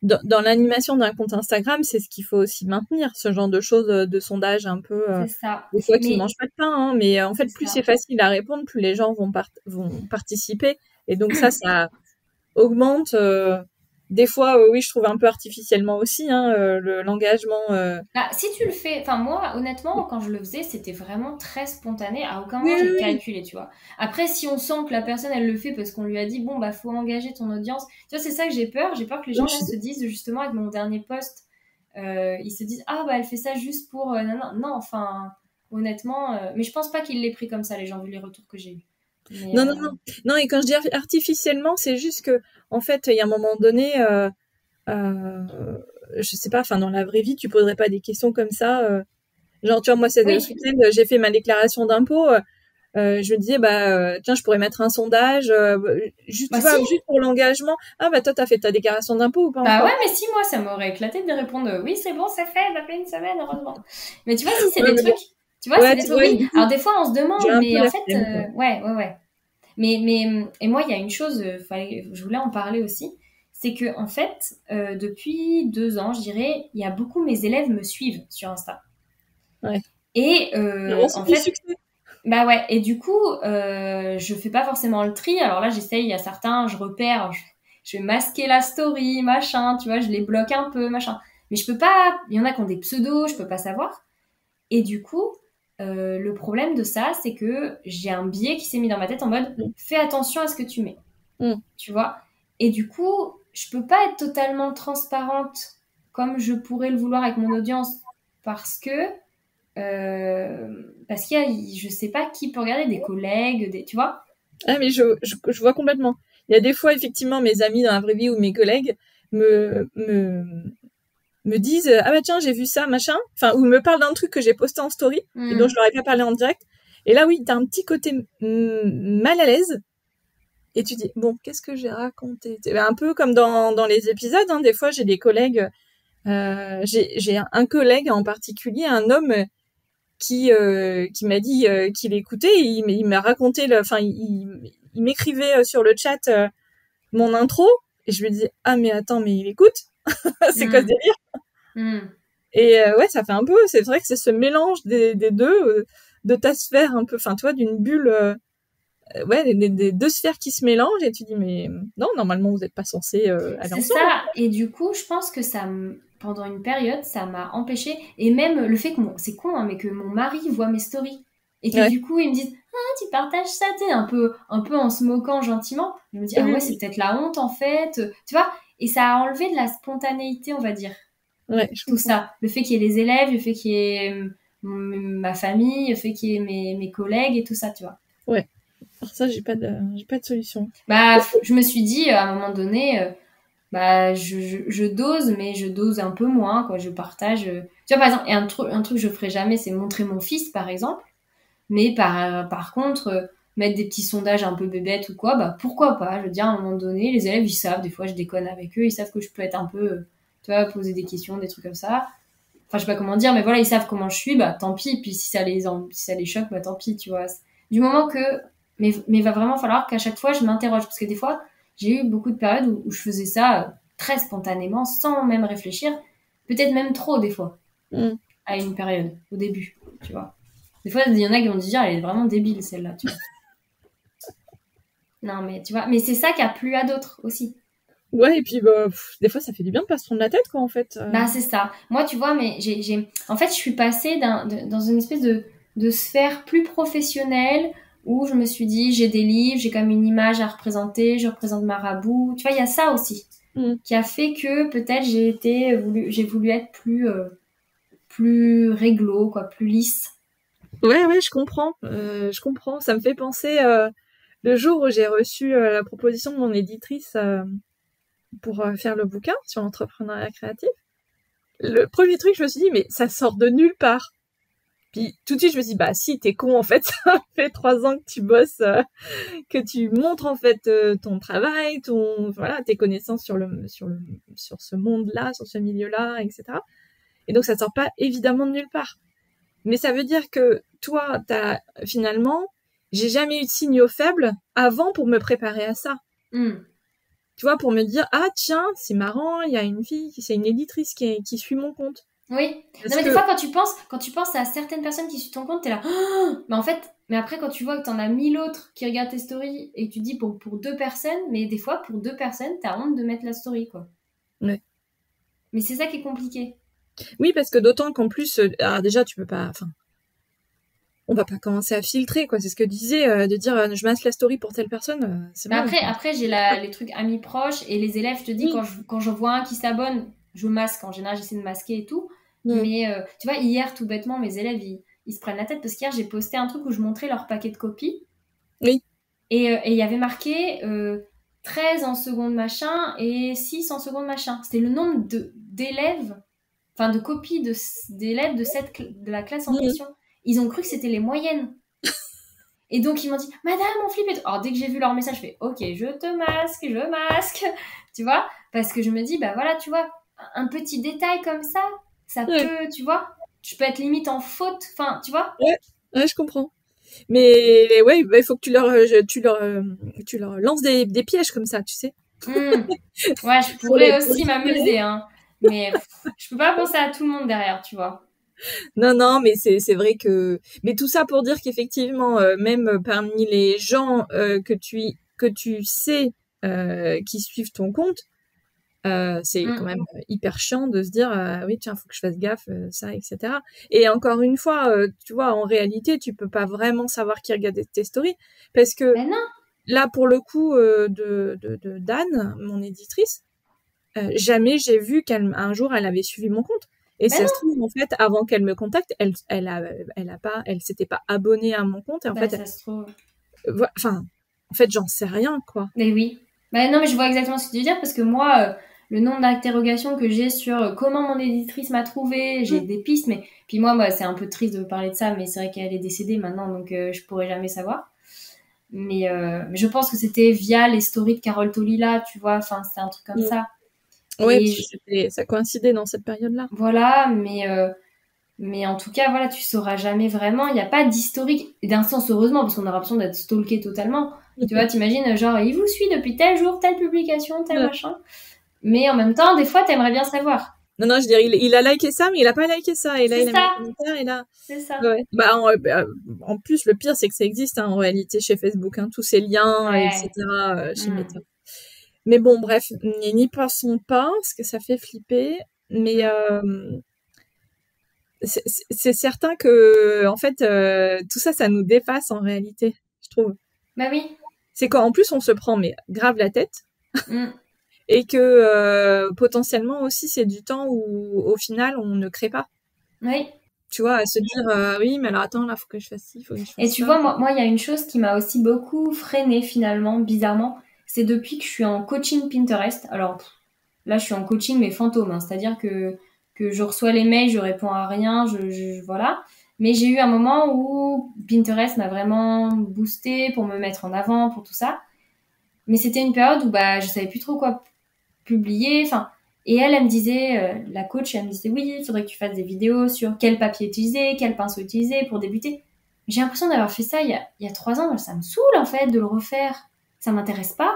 dans l'animation d'un compte Instagram, c'est ce qu'il faut aussi maintenir, ce genre de choses, de sondage un peu, C'est ça. des fois qui mangent pas de pain, hein, mais en fait, plus ça. c'est facile à répondre, plus les gens vont participer. Et donc ça augmente. Des fois, oui, je trouve un peu artificiellement aussi, hein, l'engagement. Bah, si tu le fais, enfin moi, honnêtement, quand je le faisais, c'était vraiment très spontané. À aucun Oui, moment j'ai oui, oui. calculé, tu vois. Après, si on sent que la personne elle le fait parce qu'on lui a dit bon bah faut engager ton audience, tu vois, c'est ça que j'ai peur. J'ai peur que les gens là se disent justement avec mon dernier post, ils se disent ah bah elle fait ça juste pour non non non. Enfin honnêtement, mais je pense pas qu'il l'ait pris comme ça les gens vu les retours que j'ai eu. Mais, Non, non, non. Non, et quand je dis artificiellement, c'est juste que, en fait, il y a un moment donné, je sais pas, enfin, dans la vraie vie, tu poserais pas des questions comme ça. Genre, tu vois, moi, ce week-end, j'ai fait ma déclaration d'impôt. Je me disais, tiens, je pourrais mettre un sondage, juste, tu vois, juste pour l'engagement. Ah, bah, toi, t'as fait ta déclaration d'impôt ou pas Bah encore? ouais, mais si, moi, ça m'aurait éclaté de répondre oui, c'est bon, c'est fait, ça fait une semaine, heureusement. Mais tu vois, si c'est des trucs, tu vois, c'est des trucs, oui. Alors, des fois, on se demande, mais en fait, ouais. Mais, et moi, il y a une chose, je voulais en parler aussi, c'est que, en fait, depuis 2 ans, je dirais, il y a beaucoup, mes élèves me suivent sur Insta. Ouais. Et, en fait, succès. Bah ouais, et du coup, je fais pas forcément le tri. Alors là, j'essaye, il y a certains, je repère, je vais masquer la story, machin, tu vois, je les bloque un peu, machin. Mais je peux pas, il y en a qui ont des pseudos, je peux pas savoir. Et du coup, le problème de ça, c'est que j'ai un biais qui s'est mis dans ma tête en mode, fais attention à ce que tu mets. Tu vois? Et du coup, je peux pas être totalement transparente comme je pourrais le vouloir avec mon audience parce qu'il y a, je sais pas qui peut regarder, des collègues, tu vois. Ah, mais je vois complètement. Il y a des fois, effectivement, mes amis dans la vraie vie ou mes collègues me disent ah bah tiens, j'ai vu ça, machin, enfin, ou me parlent d'un truc que j'ai posté en story et dont je leur ai pas parlé en direct. Et là, oui, t'as un petit côté mal à l'aise. Et tu dis, bon, qu'est-ce que j'ai raconté? Un peu comme dans les épisodes, hein, des fois, j'ai des collègues, j'ai un collègue en particulier, un homme qui m'a dit qu'il écoutait, et il m'a raconté, il m'écrivait sur le chat mon intro, et je lui dis, ah mais attends, mais il écoute? C'est quoi ce délire? Et ouais, ça fait un peu, c'est vrai que c'est ce mélange des deux, de ta sphère un peu, enfin, toi, d'une bulle, ouais, des deux sphères qui se mélangent, et tu dis, mais non, normalement, vous n'êtes pas censés aller ensemble. C'est ça, et du coup, je pense que pendant une période, ça m'a empêché, et même le fait que, c'est con, hein, mais que mon mari voit mes stories, et que du coup, il me dit, ah, tu partages ça, tu sais, un peu en se moquant gentiment. Je me dis, ah ouais, c'est peut-être la honte, en fait, tu vois, et ça a enlevé de la spontanéité, on va dire. Ouais, tout ça. Le fait qu'il y ait les élèves, le fait qu'il y ait ma famille, le fait qu'il y ait mes collègues et tout ça, tu vois. Ouais. Alors ça, j'ai pas de solution. Bah, je me suis dit, à un moment donné, je dose, mais je dose un peu moins, quoi. Je partage. Tu vois, par exemple, et un truc que je ferai jamais, c'est montrer mon fils, par exemple. Mais par contre, mettre des petits sondages un peu bébêtes ou quoi, bah, pourquoi pas? Je veux dire, à un moment donné, les élèves, ils savent, des fois, je déconne avec eux, ils savent que je peux être un peu, tu vois, poser des questions, des trucs comme ça. Enfin, je sais pas comment dire, mais voilà, ils savent comment je suis, bah, tant pis. Puis si ça les choque, bah, tant pis, tu vois. Du moment que, mais va vraiment falloir qu'à chaque fois, je m'interroge. Parce que des fois, j'ai eu beaucoup de périodes où je faisais ça très spontanément, sans même réfléchir. Peut-être même trop, des fois. À une période, au début, tu vois. Des fois, il y en a qui vont dire, elle est vraiment débile, celle-là, tu vois. Non, mais tu vois, mais c'est ça qui a plu à d'autres aussi. Ouais, et puis des fois, ça fait du bien de pas se prendre la tête, quoi, en fait. Bah, c'est ça. Moi, tu vois, mais en fait, je suis passée dans une espèce de sphère plus professionnelle où je me suis dit, j'ai des livres, j'ai quand même une image à représenter, je représente Marabout. Tu vois, il y a ça aussi qui a fait que peut-être j'ai voulu être plus réglo, quoi, plus lisse. Ouais, je comprends. Ça me fait penser le jour où j'ai reçu la proposition de mon éditrice pour faire le bouquin sur l'entrepreneuriat créatif. Le premier truc, je me suis dit, mais ça sort de nulle part. Puis tout de suite, je me suis dit, bah si, t'es con, en fait. Ça fait 3 ans que tu bosses, que tu montres, en fait, ton travail, tes connaissances sur ce monde-là, sur ce milieu-là, etc. Et donc, ça sort pas évidemment de nulle part. Mais ça veut dire que toi, finalement, j'ai jamais eu de signaux faibles avant pour me préparer à ça. tu vois, pour me dire, ah tiens, c'est marrant, il y a une fille, c'est une éditrice qui suit mon compte. Oui. Parce Non, mais que... des fois, quand tu penses à certaines personnes qui suivent ton compte, t'es là. Oh mais en fait, mais après, quand tu vois que t'en as 1000 autres qui regardent tes stories et que tu dis pour 2 personnes, mais des fois, pour 2 personnes, t'as honte de mettre la story, quoi. Ouais. Mais c'est ça qui est compliqué. Oui, parce que d'autant qu'en plus, alors déjà, tu peux pas, enfin, on va pas commencer à filtrer, quoi. C'est ce que disait, de dire, je masse la story pour telle personne, c'est Mais bon. après j'ai les trucs amis proches et les élèves, je te dis, Oui. quand j'en vois un qui s'abonne, je masque. En général, j'essaie de masquer et tout. Mm. Mais tu vois, hier, tout bêtement, mes élèves, ils se prennent la tête parce qu'hier, j'ai posté un truc où je montrais leur paquet de copies. Oui. Et il y avait marqué 13 en seconde machin et 6 en seconde machin. C'était le nombre d'élèves, enfin de copies d'élèves de la classe en question. Ils ont cru que c'était les moyennes. Et donc ils m'ont dit, Madame, on flippe et tout. Alors dès que j'ai vu leur message, je fais, ok, je masque, tu vois, parce que je me dis, bah voilà, tu vois, un petit détail comme ça peut, tu vois, je peux être limite en faute, enfin, tu vois. Ouais, je comprends. Mais ouais, bah, il faut que tu leur lances des pièges comme ça, tu sais. Ouais, je pourrais aussi m'amuser, hein. Mais je peux pas penser à tout le monde derrière, tu vois. Non, mais c'est vrai que... Mais tout ça pour dire qu'effectivement, même parmi les gens que tu sais qui suivent ton compte, c'est quand même hyper chiant de se dire oui, tiens, faut que je fasse gaffe, ça, etc. Et encore une fois, tu vois, en réalité, tu peux pas vraiment savoir qui regarde tes stories. Parce que Mais non. là, pour le coup de d'Anne, mon éditrice, jamais j'ai vu qu'un jour elle avait suivi mon compte. Et Bah ça non. se trouve, en fait, avant qu'elle me contacte, elle s'était pas abonnée à mon compte. Et en Bah, fait, ça se trouve. enfin, en fait, j'en sais rien, quoi. Mais oui. Bah non, mais je vois exactement ce que tu veux dire parce que moi, le nombre d'interrogations que j'ai sur comment mon éditrice m'a trouvé, j'ai Mm. des pistes, mais puis moi, c'est un peu triste de parler de ça, mais c'est vrai qu'elle est décédée maintenant, donc je pourrais jamais savoir. Mais je pense que c'était via les stories de Carole Tolila, tu vois, enfin, c'était un truc comme ça. Ouais, Et parce que ça coïncidait dans cette période-là. voilà, mais en tout cas, voilà, tu sauras jamais vraiment. Il n'y a pas d'historique. Et d'un sens, heureusement, parce qu'on aura l'impression d'être stalké totalement. Tu vois, t'imagines, genre, il vous suit depuis tel jour, telle publication, tel Ouais. machin. Mais en même temps, des fois, t'aimerais bien savoir. Non, je dirais, il a liké ça, mais il a pas liké ça. Et là, C'est il a mis un ça. commentaire, et là... C'est ça. Ouais. Bah, en plus, le pire, c'est que ça existe, hein, en réalité, chez Facebook, hein, tous ces liens, Ouais. etc., chez Meta. Mais bon, bref, n'y passons pas, parce que ça fait flipper. Mais c'est certain que, en fait, tout ça, ça nous dépasse en réalité, je trouve. Bah oui. C'est quand, en plus, on se prend mais grave la tête. Mm. Et que potentiellement aussi, c'est du temps où, au final, on ne crée pas. Oui. Tu vois, à se dire, oui, mais alors attends, là, faut que je fasse ci, faut que je fasse Et tu ça. vois, moi, il y a une chose qui m'a aussi beaucoup freinée finalement, bizarrement. C'est depuis que je suis en coaching Pinterest. Alors, là, je suis en coaching, mais fantôme. Hein. C'est-à-dire que je reçois les mails, je réponds à rien, voilà. Mais j'ai eu un moment où Pinterest m'a vraiment boosté pour me mettre en avant, pour tout ça. Mais c'était une période où bah, je savais plus trop quoi publier. Enfin, et elle me disait, la coach, elle me disait, oui, il faudrait que tu fasses des vidéos sur quel papier utiliser, quel pinceau utiliser pour débuter. J'ai l'impression d'avoir fait ça il y a 3 ans. Ça me saoule, en fait, de le refaire. Ça m'intéresse pas.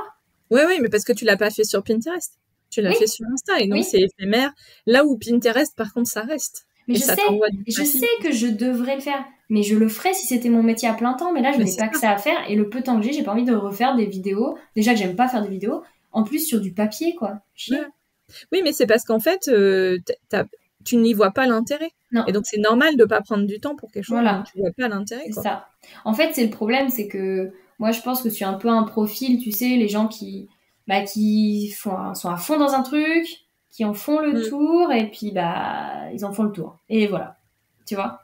Oui, mais parce que tu l'as pas fait sur Pinterest. Tu l'as fait sur Insta, et donc Oui. c'est éphémère. Là où Pinterest, par contre, ça reste. Mais et je ça sais, t'envoie du et je trafic. sais que je devrais le faire. Mais je le ferais si c'était mon métier à plein temps. Mais là, je Mais n'ai c'est pas que ça à faire. Et le peu de temps que j'ai pas envie de refaire des vidéos. Déjà que j'aime pas faire des vidéos. En plus, sur du papier, quoi. Chier. Ouais. Oui, mais c'est parce qu'en fait, tu n'y vois pas l'intérêt. Non. Et donc, c'est normal de pas prendre du temps pour quelque chose Voilà. dont tu vois pas l'intérêt. C'est quoi. ça. En fait, c'est le problème, c'est que moi, je pense que je suis un peu un profil, tu sais, les gens qui sont à fond dans un truc, qui en font le tour, et puis bah, ils en font le tour. Et voilà. Tu vois?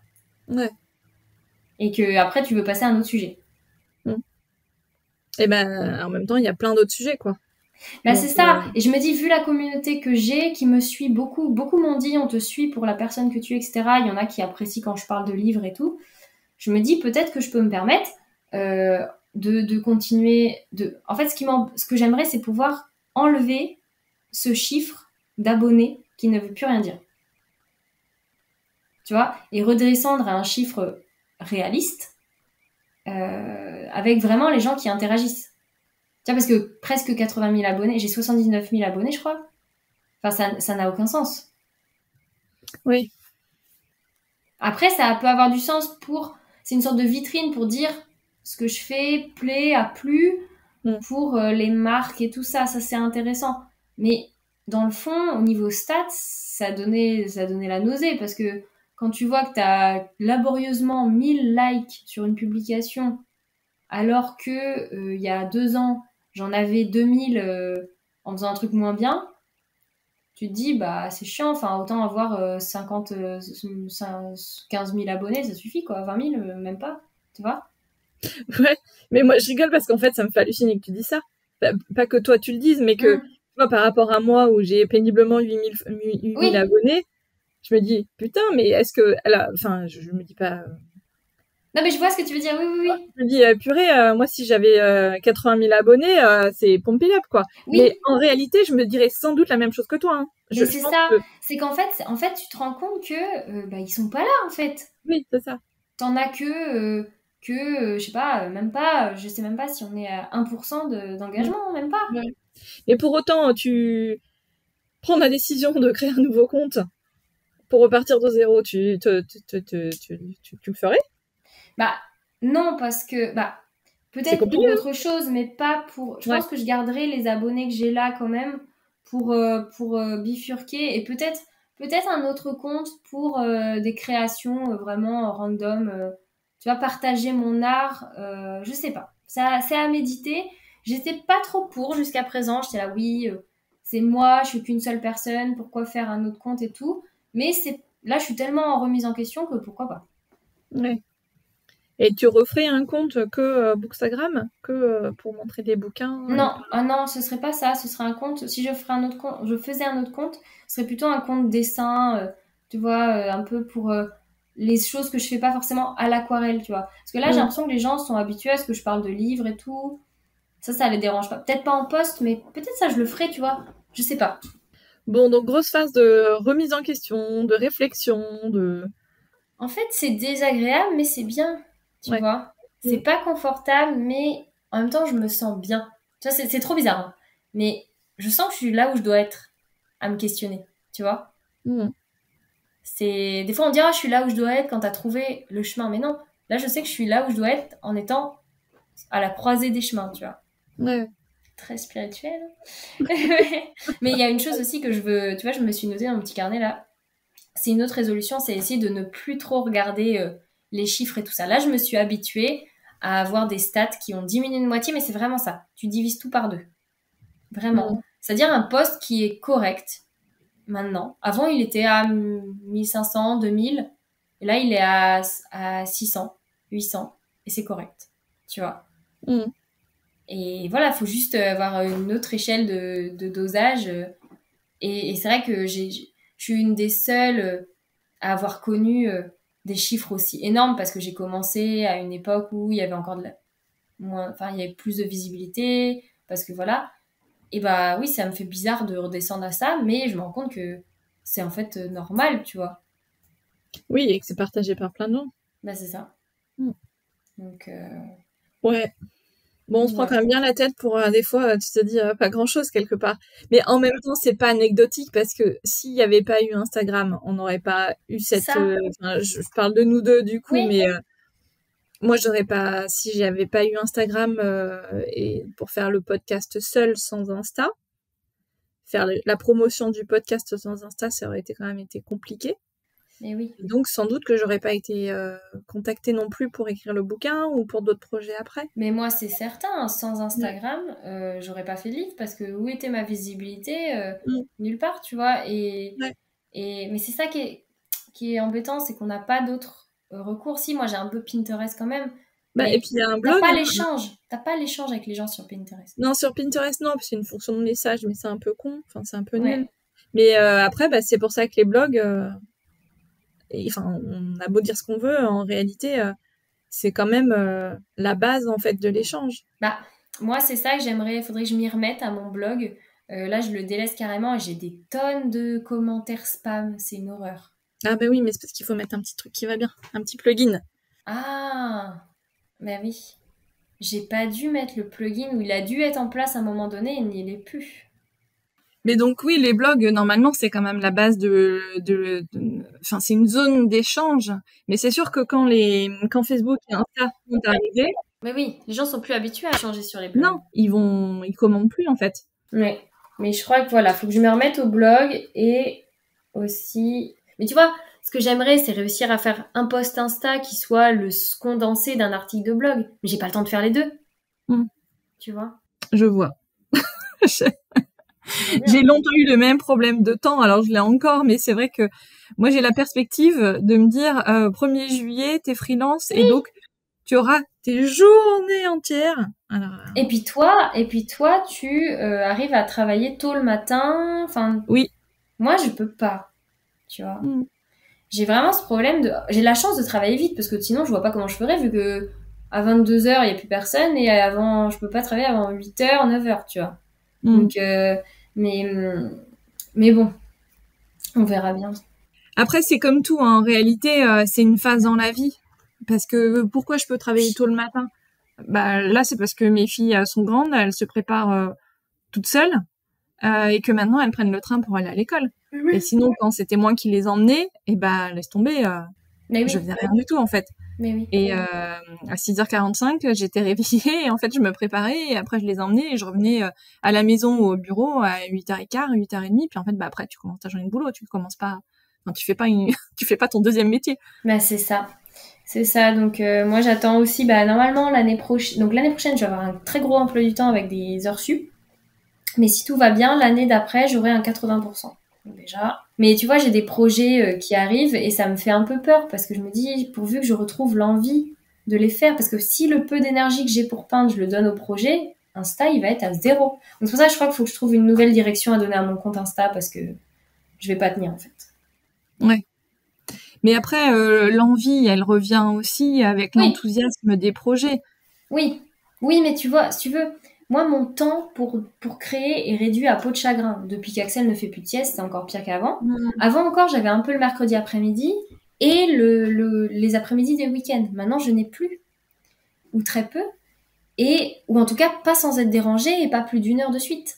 Ouais. Et que après, tu veux passer à un autre sujet. Et ben, en même temps, il y a plein d'autres sujets, quoi. Bah, Donc, c'est ça. Et je me dis, vu la communauté que j'ai, qui me suit beaucoup, beaucoup m'ont dit, on te suit pour la personne que tu es, etc. Il y en a qui apprécient quand je parle de livres et tout. Je me dis, peut-être que je peux me permettre de continuer. En fait, ce que j'aimerais, c'est pouvoir enlever ce chiffre d'abonnés qui ne veut plus rien dire. Tu vois? Et redescendre à un chiffre réaliste avec vraiment les gens qui interagissent. Tu vois, parce que presque 80 000 abonnés, j'ai 79 000 abonnés, je crois. Enfin, ça n'a aucun sens. Oui. Après, ça peut avoir du sens c'est une sorte de vitrine pour dire ce que je fais plaît, a plu, pour les marques et tout ça. Ça, c'est intéressant. Mais dans le fond, au niveau stats, ça donnait la nausée parce que quand tu vois que tu as laborieusement 1000 likes sur une publication, alors que il y a 2 ans, j'en avais 2000 en faisant un truc moins bien, tu te dis, bah, c'est chiant, enfin, autant avoir 15 000 abonnés, ça suffit, quoi. 20 000, même pas, tu vois. Ouais, mais moi, je rigole parce qu'en fait, ça me fait halluciner que tu dis ça. Pas que toi, tu le dises, mais que, moi, par rapport à moi, où j'ai péniblement 8 000 abonnés, je me dis, putain, mais est-ce que... Enfin, je me dis pas... Non, mais je vois ce que tu veux dire, oui. Je me dis, purée, moi, si j'avais 80 000 abonnés, c'est pump it up, quoi. Oui. Mais en réalité, je me dirais sans doute la même chose que toi. Hein. Mais c'est ça, c'est qu'en fait, tu te rends compte que ils sont pas là, en fait. Oui, c'est ça. T'en as que je sais pas, même pas, je sais même pas si on est à 1% d'engagement, même pas. Ouais. Et pour autant, tu prends la décision de créer un nouveau compte pour repartir de zéro, tu le ferais? Bah, non, parce que, peut-être pour autre chose, mais pas pour... Je pense que je garderai les abonnés que j'ai là quand même pour bifurquer et peut-être un autre compte pour des créations vraiment random. Tu vois, partager mon art, je sais pas. Ça, c'est à méditer. J'étais pas trop pour jusqu'à présent. J'étais là, oui, c'est moi, je suis qu'une seule personne, pourquoi faire un autre compte et tout. Mais là, je suis tellement en remise en question que pourquoi pas. Ouais. Et tu referais un compte que Bookstagram, que pour montrer des bouquins? Non, ce serait pas ça. Ce serait un compte. Si je ferais un autre compte, je faisais un autre compte, ce serait plutôt un compte dessin, tu vois, un peu pour les choses que je fais pas forcément à l'aquarelle, tu vois. Parce que là, j'ai l'impression que les gens sont habitués à ce que je parle de livres et tout. Ça les dérange pas. Peut-être pas en post, mais peut-être ça, je le ferai, tu vois. Je sais pas. Bon, donc grosse phase de remise en question, de réflexion, de... En fait, c'est désagréable, mais c'est bien, tu vois. C'est pas confortable, mais en même temps, je me sens bien. Tu vois, c'est trop bizarre, hein. Mais je sens que je suis là où je dois être à me questionner, tu vois. Des fois, on dit, je suis là où je dois être quand t'as trouvé le chemin. Mais non, là, je sais que je suis là où je dois être en étant à la croisée des chemins, tu vois. Ouais. Très spirituel. Mais il y a une chose aussi que je veux... Tu vois, je me suis notée dans mon petit carnet, là. C'est une autre résolution, c'est essayer de ne plus trop regarder les chiffres et tout ça. Là, je me suis habituée à avoir des stats qui ont diminué de moitié, mais c'est vraiment ça. Tu divises tout par 2. Vraiment. C'est-à-dire un poste qui est correct maintenant. Avant, il était à 1500, 2000. Et là, il est à 600, 800. Et c'est correct. Tu vois. Et voilà, il faut juste avoir une autre échelle de dosage. Et c'est vrai que je suis une des seules à avoir connu des chiffres aussi énormes parce que j'ai commencé à une époque où il y avait encore il y avait plus de visibilité parce que voilà. Et bah oui, ça me fait bizarre de redescendre à ça, mais je me rends compte que c'est en fait normal, tu vois. Oui, et que c'est partagé par plein de gens. Bah c'est ça. Donc ouais. Bon, on se prend quand même bien la tête pour des fois, tu te dis pas grand-chose quelque part. Mais en même temps, c'est pas anecdotique parce que s'il y avait pas eu Instagram, on n'aurait pas eu cette... je parle de nous deux du coup, mais moi, j'aurais pas... Si j'avais pas eu Instagram et pour faire le podcast seul sans Insta, faire la promotion du podcast sans Insta, ça aurait quand même été compliqué. Mais oui. Donc, sans doute que j'aurais pas été contactée non plus pour écrire le bouquin ou pour d'autres projets après. Mais moi, c'est certain, sans Instagram, j'aurais pas fait de livre parce que où était ma visibilité nulle part, tu vois. Mais c'est ça qui est embêtant, c'est qu'on n'a pas d'autres recours. Si, moi, j'ai un peu Pinterest quand même. Et puis, il y a un blog. T'as pas l'échange avec les gens sur Pinterest. Non, sur Pinterest, non, parce que c'est une fonction de message, mais c'est un peu con. Enfin, c'est un peu nul. Mais après, c'est pour ça que les blogs... on a beau dire ce qu'on veut, en réalité, c'est quand même la base en fait de l'échange. Moi, c'est ça que j'aimerais. Il faudrait que je m'y remette à mon blog. Là, je le délaisse carrément et j'ai des tonnes de commentaires spam. C'est une horreur. Ah oui, mais c'est parce qu'il faut mettre un petit truc qui va bien, un petit plugin. Ah, oui. j'ai pas dû mettre le plugin où il a dû être en place à un moment donné et il n'y est plus. Mais donc oui, les blogs, normalement, c'est quand même la base enfin, c'est une zone d'échange. Mais c'est sûr que quand Facebook et Insta sont arrivés, Mais oui, les gens sont plus habitués à échanger sur les blogs. non, ils commandent plus, en fait. Ouais. Mais je crois que voilà, faut que je me remette au blog et aussi... Mais tu vois, ce que j'aimerais, c'est réussir à faire un post Insta qui soit le condensé d'un article de blog. Mais j'ai pas le temps de faire les deux. Tu vois? Je vois. J'ai longtemps eu le même problème de temps, alors je l'ai encore, mais c'est vrai que moi j'ai la perspective de me dire 1er juillet, t'es freelance et donc tu auras tes journées entières. Alors, Et puis toi, tu arrives à travailler tôt le matin. Enfin, oui. Moi, je peux pas. Tu vois. J'ai vraiment ce problème de. J'ai la chance de travailler vite parce que sinon, je vois pas comment je ferais vu que à 22h, il y a plus personne et avant, je peux pas travailler avant 8h, 9h, tu vois. Donc, mais bon, on verra bien. Après, c'est comme tout, hein. En réalité, c'est une phase dans la vie. Parce que pourquoi je peux travailler tôt le matin? Bah là, c'est parce que mes filles sont grandes, elles se préparent toutes seules et que maintenant elles prennent le train pour aller à l'école. Et sinon, quand c'était moi qui les emmenais, et bah laisse tomber, je faisais rien du tout en fait. Mais oui. Et à 6h45, j'étais réveillée et en fait je me préparais et après je les emmenais et je revenais à la maison ou au bureau à 8h15, 8h30. Puis en fait, bah après tu commences ta journée de boulot, tu commences pas, enfin, tu fais pas ton deuxième métier. Bah c'est ça. C'est ça, donc moi j'attends aussi, normalement l'année prochaine, je vais avoir un très gros emploi du temps avec des heures sup, mais si tout va bien, l'année d'après j'aurai un 80%, donc déjà. Mais tu vois, j'ai des projets qui arrivent et ça me fait un peu peur parce que je me dis, pourvu que je retrouve l'envie de les faire, parce que si le peu d'énergie que j'ai pour peindre, je le donne au projet, Insta il va être à 0. Donc c'est pour ça que je crois qu'il faut que je trouve une nouvelle direction à donner à mon compte Insta parce que je vais pas tenir en fait. Ouais. Mais après, l'envie, elle revient aussi avec l'enthousiasme des projets. Oui, mais tu vois, si tu veux, moi, mon temps pour créer est réduit à peau de chagrin. Depuis qu'Axel ne fait plus de sieste, c'est encore pire qu'avant. Avant encore, j'avais un peu le mercredi après-midi et les après-midi des week-ends. Maintenant, je n'ai plus, ou très peu, ou en tout cas, pas sans être dérangée et pas plus d'1 heure de suite.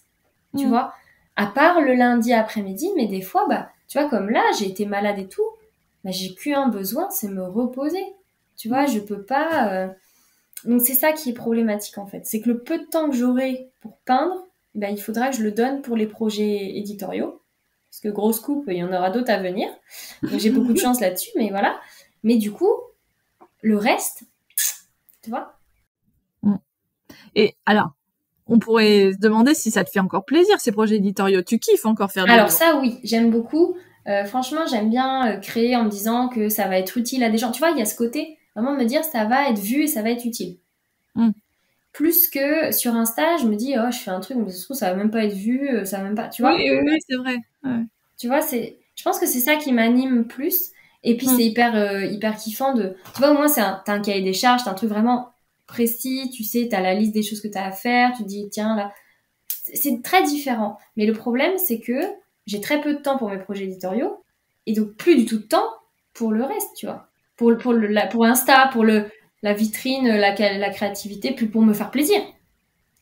Tu vois, à part le lundi après-midi, mais des fois, tu vois, comme là, j'ai été malade et tout, j'ai qu'un besoin, c'est me reposer. Tu vois, je peux pas... Donc c'est ça qui est problématique en fait. C'est que le peu de temps que j'aurai pour peindre, il faudra que je le donne pour les projets éditoriaux. Parce que grosse coupe, il y en aura d'autres à venir. Donc j'ai beaucoup de chance là-dessus, mais voilà. Mais du coup, le reste, tu vois. Et alors, on pourrait se demander si ça te fait encore plaisir ces projets éditoriaux. Tu kiffes encore faire des Alors livres? ça oui, j'aime beaucoup. Franchement, j'aime bien créer en me disant que ça va être utile à des gens. Tu vois, il y a ce côté, vraiment me dire ça va être vu et ça va être utile. Plus que sur Insta, je me dis, je fais un truc, mais ça se trouve, ça va même pas être vu, ça va même pas, tu vois. Oui, c'est vrai. Ouais. Tu vois, je pense que c'est ça qui m'anime plus. Et puis, c'est hyper kiffant tu vois, au moins, t'as un cahier des charges, t'as un truc vraiment précis, tu sais, t'as la liste des choses que t'as à faire, tu te dis, tiens, là. C'est très différent. Mais le problème, c'est que j'ai très peu de temps pour mes projets éditoriaux et donc plus du tout de temps pour le reste, tu vois. Pour Insta, pour la vitrine, la créativité, plus pour me faire plaisir.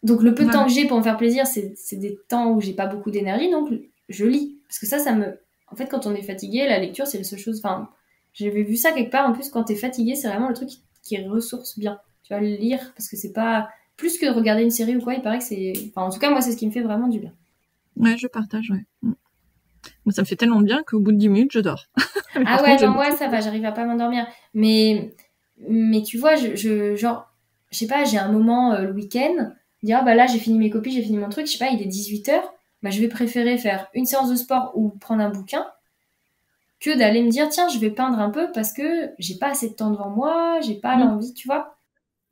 Donc le peu de temps que j'ai pour me faire plaisir, c'est des temps où j'ai pas beaucoup d'énergie, donc je lis. Parce que ça me... En fait, quand on est fatigué, la lecture, c'est la seule chose... Enfin, j'avais vu ça quelque part. En plus, quand t'es fatigué, c'est vraiment le truc qui ressource bien. Tu vas le lire, parce que c'est pas... Plus que de regarder une série ou quoi, il paraît que c'est... Enfin, en tout cas, moi, c'est ce qui me fait vraiment du bien. Ouais, je partage, ouais. Moi, ça me fait tellement bien qu'au bout de 10 minutes, je dors. Ah ouais, non, moi, ça va, j'arrive à pas m'endormir. Mais tu vois, genre, je sais pas, j'ai un moment le week-end, dire, là, j'ai fini mes copies, j'ai fini mon truc, je sais pas, il est 18h, je vais préférer faire une séance de sport ou prendre un bouquin que d'aller me dire, tiens, je vais peindre un peu parce que j'ai pas assez de temps devant moi, j'ai pas l'envie, tu vois.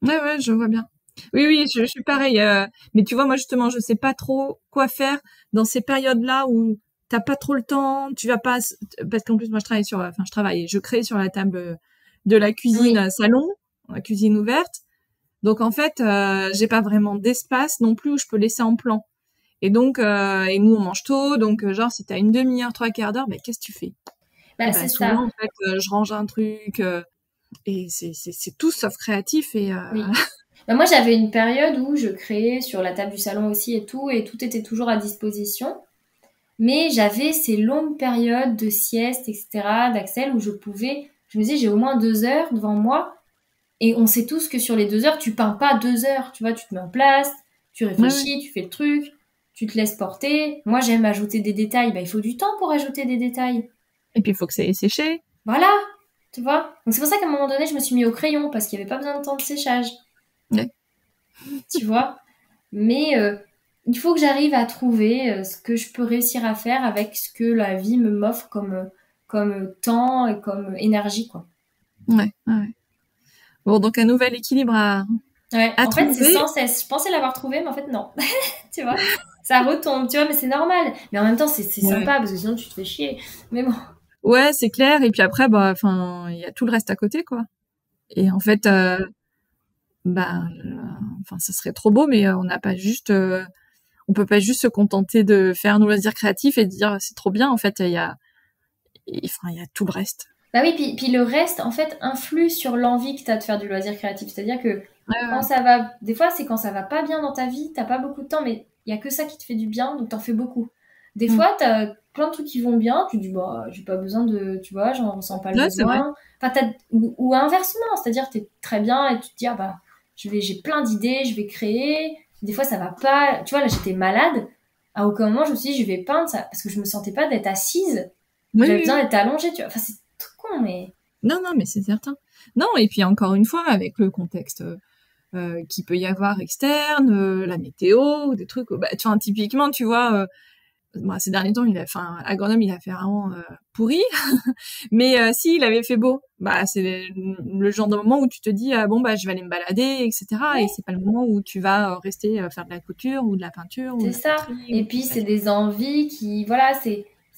Ouais, je vois bien. Oui, je suis pareil. Mais tu vois, moi, justement, je sais pas trop quoi faire dans ces périodes-là où t'as pas trop le temps, tu vas pas... Parce qu'en plus, moi, je crée sur la table de la cuisine salon, la cuisine ouverte. Donc, en fait, j'ai pas vraiment d'espace non plus où je peux laisser en plan. Et donc, et nous, on mange tôt. Donc, genre, si t'as une demi-heure, 3/4 d'heure, qu'est-ce que tu fais? C'est souvent, ça. en fait, je range un truc... et c'est tout sauf créatif et Oui. Bah, moi, j'avais une période où je créais sur la table du salon aussi et tout était toujours à disposition. Mais j'avais ces longues périodes de sieste, etc., d'Axel, où je me disais, j'ai au moins 2 heures devant moi. Et on sait tous que sur les 2 heures, tu peins pas 2 heures. Tu vois, tu te mets en place, tu réfléchis, tu fais le truc, tu te laisses porter. Moi, j'aime ajouter des détails. Bah, il faut du temps pour ajouter des détails. Et puis, il faut que ça ait séché. Voilà, tu vois. Donc, c'est pour ça qu'à un moment donné, je me suis mis au crayon, parce qu'il n'y avait pas besoin de temps de séchage. Ouais. Tu vois. Mais il faut que j'arrive à trouver ce que je peux réussir à faire avec ce que la vie me m'offre comme temps et comme énergie, quoi. Ouais. Bon, donc un nouvel équilibre à En trouver. fait, c'est sans cesse. Je pensais l'avoir trouvé, mais en fait, non. Tu vois, ça retombe, tu vois, mais c'est normal. Mais en même temps, c'est sympa, parce que sinon, tu te fais chier. Mais bon. Ouais, c'est clair. Et puis après, il y a tout le reste à côté, quoi. Et en fait, ça serait trop beau, mais on n'a pas juste, on peut pas juste se contenter de faire nos loisirs créatifs et de dire c'est trop bien. En fait, il y a tout le reste. Bah oui, puis le reste, en fait, influe sur l'envie que tu as de faire du loisir créatif. C'est-à-dire que quand ça va... Des fois, c'est quand ça va pas bien dans ta vie, t'as pas beaucoup de temps, mais il y a que ça qui te fait du bien, donc t'en fais beaucoup. Des fois, t'as plein de trucs qui vont bien, tu te dis, bah, j'ai pas besoin de... Tu vois, j'en ressens pas le besoin. Enfin, ou inversement, c'est-à-dire t'es très bien et tu te dis, ah bah, j'ai plein d'idées, je vais créer. Des fois, ça va pas... Tu vois, là, j'étais malade. À aucun moment, je me suis dit, je vais peindre ça, parce que je me sentais pas d'être assise. J'avais besoin d'être allongée, tu vois. Enfin, c'est con, mais... Non, mais c'est certain. Non, et puis encore une fois, avec le contexte qu'il peut y avoir externe, la météo, des trucs... typiquement, tu vois... ces derniers temps, à Grenoble, il a fait vraiment pourri. Mais si il avait fait beau, c'est le genre de moment où tu te dis je vais aller me balader, etc. Ouais. Et c'est pas le moment où tu vas rester faire de la couture ou de la peinture. C'est ça. Et puis c'est des envies qui, voilà,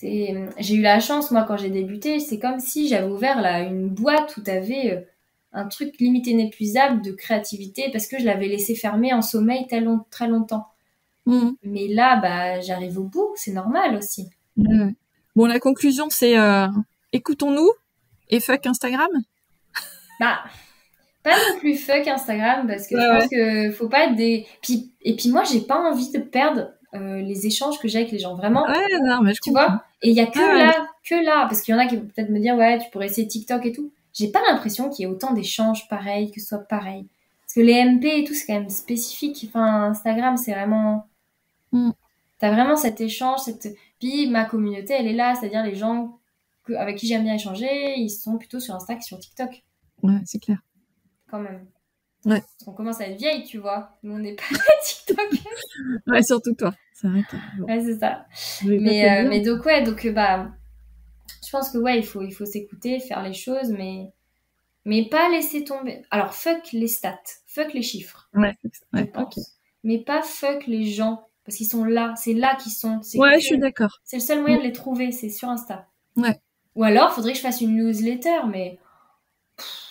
j'ai eu la chance, moi, quand j'ai débuté, c'est comme si j'avais ouvert là une boîte où t'avais un truc limite inépuisable de créativité parce que je l'avais laissé fermer en sommeil très longtemps. Mais là, j'arrive au bout, c'est normal aussi. Bon, la conclusion, c'est écoutons-nous et fuck Instagram. Pas non plus fuck Instagram, parce que je pense que faut pas être des... Et puis moi, j'ai pas envie de perdre les échanges que j'ai avec les gens, vraiment. Ouais, non, mais je comprends. Tu vois. Et il y a que là, parce qu'il y en a qui vont peut-être me dire, ouais, tu pourrais essayer TikTok et tout. J'ai pas l'impression qu'il y ait autant d'échanges pareils, que ce soit pareil. Parce que les MP et tout, c'est quand même spécifique. Enfin, Instagram, c'est vraiment... T'as vraiment cet échange, puis ma communauté, elle est là, c'est-à-dire les gens avec qui j'aime bien échanger, ils sont plutôt sur Insta que sur TikTok. Ouais, c'est clair. Quand même. Ouais. Parce qu'on commence à être vieille, tu vois. Nous, on n'est pas TikTok. Ouais, surtout toi. C'est vrai que... Bon. Ouais, c'est ça. Mais donc, je pense que, il faut s'écouter, faire les choses, mais pas laisser tomber. Alors, fuck les stats, fuck les chiffres. Ouais, okay. Mais pas fuck les gens. Parce qu'ils sont là, c'est là qu'ils sont. Ouais, je suis d'accord. C'est le seul moyen de les trouver, c'est sur Insta. Ouais. Ou alors, faudrait que je fasse une newsletter, mais...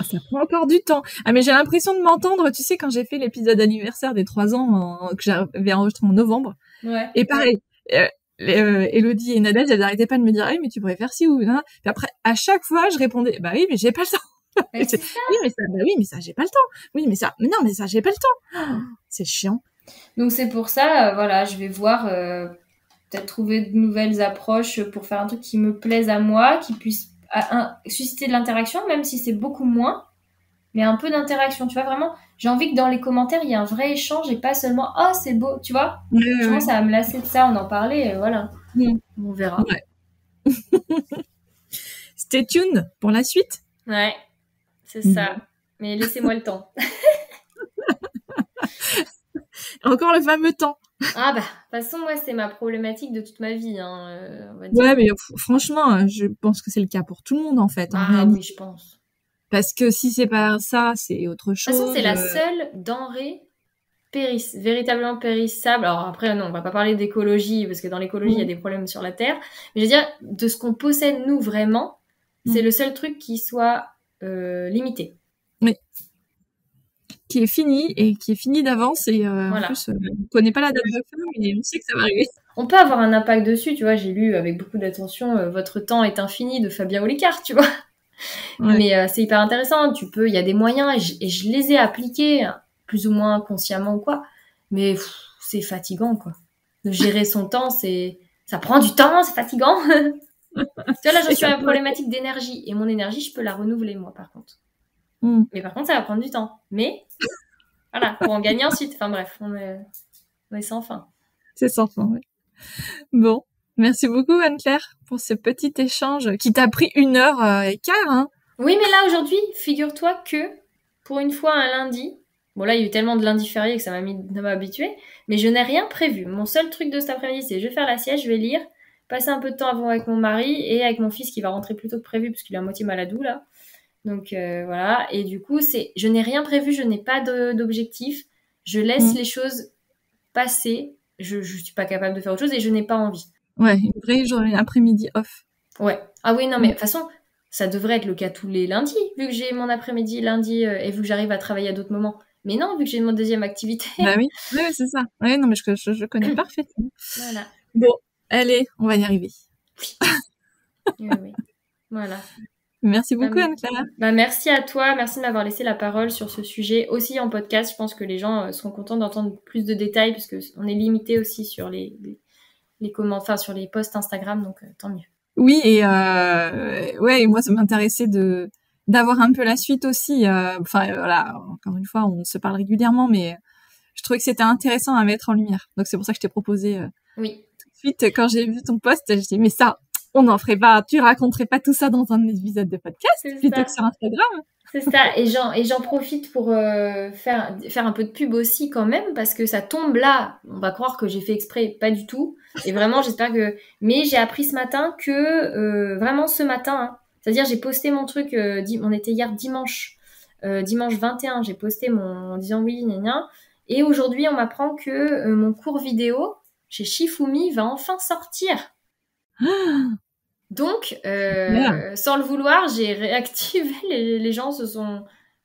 Ça prend encore du temps. Ah, mais j'ai l'impression de m'entendre, tu sais, quand j'ai fait l'épisode anniversaire des 3 ans, que j'avais enregistré en novembre. Ouais. Et pareil, Elodie et Nadège, elles arrêtaient pas de me dire, mais tu pourrais faire ci ou non. Puis après, à chaque fois, je répondais, oui, mais j'ai pas le temps. Oui, mais ça, j'ai pas le temps. Oui, mais ça, j'ai pas le temps. C'est chiant. Donc c'est pour ça, je vais voir, peut-être trouver de nouvelles approches pour faire un truc qui me plaise à moi, qui puisse susciter de l'interaction, même si c'est beaucoup moins, mais un peu d'interaction, tu vois, vraiment. J'ai envie que dans les commentaires, il y ait un vrai échange et pas seulement « Oh, c'est beau », tu vois. Je commence à me lasser de ça, on en parlait, voilà. On verra. Ouais. Stay tuned pour la suite. Ouais, c'est ça. Mais laissez-moi le temps. Encore le fameux temps. Ah de toute façon, moi, c'est ma problématique de toute ma vie. On va dire. Ouais, mais franchement, je pense que c'est le cas pour tout le monde, en fait. Oui, je pense. Parce que si c'est pas ça, c'est autre chose. De toute façon, c'est la seule denrée véritablement périssable. Alors après, non, on va pas parler d'écologie, parce que dans l'écologie, il y a des problèmes sur la Terre. Mais je veux dire, de ce qu'on possède, nous, vraiment, c'est le seul truc qui soit limité. Oui. Qui est fini d'avance, et en plus, on connaît pas la date de fin, mais on sait que ça va arriver. On peut avoir un impact dessus, tu vois, j'ai lu avec beaucoup d'attention Votre temps est infini de Fabien Olicard, tu vois. Ouais. Mais c'est hyper intéressant, il y a des moyens, et je les ai appliqués plus ou moins consciemment ou quoi. Mais c'est fatigant, quoi. De gérer son temps, ça prend du temps, c'est fatigant. Tu vois, là, j'en suis à la problématique d'énergie. Et mon énergie, je peux la renouveler, moi, par contre. Mais par contre, ça va prendre du temps. Mais, voilà, pour en gagner ensuite. Enfin bref, on est sans fin. C'est sans fin, oui. Bon, merci beaucoup, Anne-Claire, pour ce petit échange qui t'a pris 1h15, hein. Oui, mais là, aujourd'hui, figure-toi que, pour une fois, un lundi, bon, là, il y a eu tellement de lundis fériés que ça m'a habitué, mais je n'ai rien prévu. Mon seul truc de cet après-midi, c'est je vais faire la sieste, je vais lire, passer un peu de temps avant avec mon mari et avec mon fils qui va rentrer plus tôt que prévu parce qu'il est à moitié maladou, là. Donc, voilà. Et du coup, je n'ai rien prévu, je n'ai pas d'objectif. Je laisse les choses passer. Je suis pas capable de faire autre chose et je n'ai pas envie. Ouais, une vraie journée après-midi off. Ouais. Ah oui, non, mais de toute façon, ça devrait être le cas tous les lundis, vu que j'ai mon après-midi lundi et vu que j'arrive à travailler à d'autres moments. Mais non, vu que j'ai mon deuxième activité. Bah oui, c'est ça. Ouais, non, mais je connais parfaitement. Voilà. Bon, allez, on va y arriver. Oui. Voilà. Merci beaucoup, Anne-Claire. Merci à toi. Merci de m'avoir laissé la parole sur ce sujet aussi en podcast. Je pense que les gens seront contents d'entendre plus de détails parce qu'on est limité aussi sur les commentaires, enfin, sur les posts Instagram, donc tant mieux. Oui, et ouais, et moi, ça m'intéressait d'avoir un peu la suite aussi. Enfin, voilà, encore une fois, on se parle régulièrement, mais je trouvais que c'était intéressant à mettre en lumière. Donc, c'est pour ça que je t'ai proposé oui. Tout de suite, quand j'ai vu ton post, je dis, mais ça, on n'en ferait pas, tu raconterais pas tout ça dans un épisode de podcast plutôt que sur Instagram. C'est ça, et j'en profite pour faire un peu de pub aussi quand même, parce que ça tombe là, on va croire que j'ai fait exprès, pas du tout, et vraiment j'espère que... Mais j'ai appris ce matin que, vraiment ce matin, hein, c'est-à-dire j'ai posté mon truc, on était hier dimanche 21, j'ai posté en disant oui, gna gna, et aujourd'hui on m'apprend que mon cours vidéo chez Shifumi va enfin sortir. Donc, sans le vouloir, j'ai réactivé. Les gens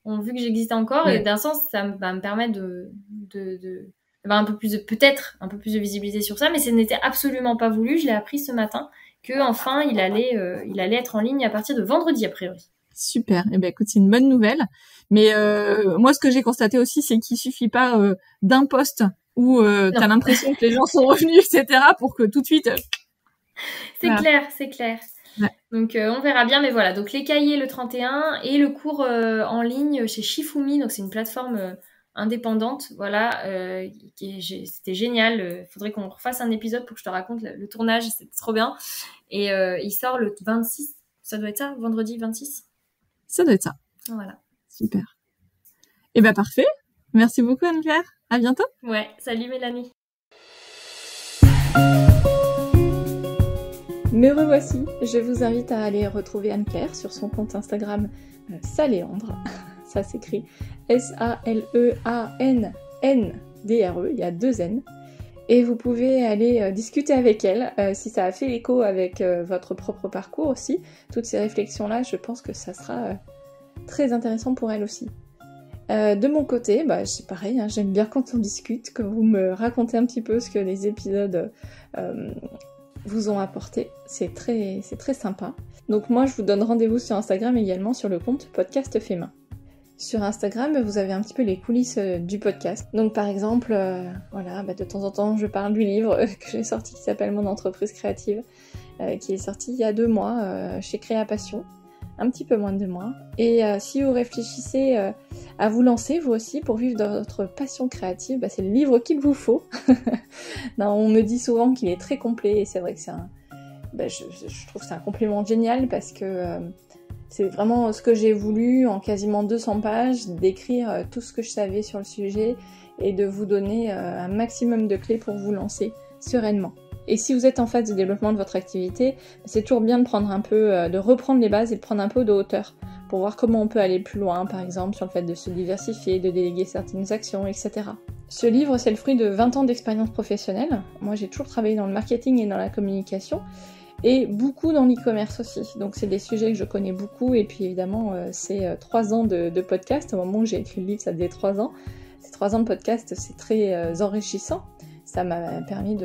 ont vu que j'existais encore, et d'un sens, ça va me permettre d'avoir peut-être un peu plus de visibilité sur ça, mais ce n'était absolument pas voulu. Je l'ai appris ce matin que enfin il allait être en ligne à partir de vendredi a priori. Super. Eh ben écoute, c'est une bonne nouvelle. Mais moi, ce que j'ai constaté aussi, c'est qu'il suffit pas d'un post où t'as l'impression que les gens sont revenus, etc., pour que tout de suite. C'est clair. Ouais. Donc, on verra bien. Mais voilà, donc les cahiers le 31 et le cours en ligne chez Shifumi. Donc, c'est une plateforme indépendante. Voilà, c'était génial. Faudrait qu'on refasse un épisode pour que je te raconte le tournage. C'était trop bien. Et il sort le 26. Ça doit être ça, vendredi 26 ? Ça doit être ça. Voilà. Super. Eh ben parfait. Merci beaucoup, Anne-Claire. À bientôt. Ouais, salut Mélanie. Me revoici, je vous invite à aller retrouver Anne-Claire sur son compte Instagram Saléandre, ça s'écrit Saleandre, il y a 2 N, et vous pouvez aller discuter avec elle, si ça a fait écho avec votre propre parcours aussi, toutes ces réflexions-là, je pense que ça sera très intéressant pour elle aussi. De mon côté, c'est pareil, hein, j'aime bien quand on discute, que vous me racontez un petit peu ce que les épisodes vous ont apporté, c'est très sympa. Donc moi je vous donne rendez-vous sur Instagram également sur le compte Podcast Fait Main. Sur Instagram, vous avez un petit peu les coulisses du podcast. Donc par exemple, de temps en temps je parle du livre que j'ai sorti qui s'appelle Mon entreprise créative, qui est sorti il y a 2 mois chez Créapassion, un petit peu moins de 2 mois. Et si vous réfléchissez à vous lancer vous aussi pour vivre dans votre passion créative, c'est le livre qu'il vous faut. Non, on me dit souvent qu'il est très complet et c'est vrai que c'est je trouve que c'est un complément génial parce que c'est vraiment ce que j'ai voulu en quasiment 200 pages, décrire tout ce que je savais sur le sujet et de vous donner un maximum de clés pour vous lancer sereinement. Et si vous êtes en phase de développement de votre activité, c'est toujours bien de prendre un peu, de reprendre les bases et de prendre un peu de hauteur pour voir comment on peut aller plus loin, par exemple sur le fait de se diversifier, de déléguer certaines actions, etc. Ce livre, c'est le fruit de 20 ans d'expérience professionnelle. Moi, j'ai toujours travaillé dans le marketing et dans la communication, et beaucoup dans l'e-commerce aussi. Donc, c'est des sujets que je connais beaucoup, et puis évidemment, c'est 3 ans de podcast. Au moment où j'ai écrit le livre, ça faisait 3 ans. Ces 3 ans de podcast, c'est très enrichissant. Ça m'a permis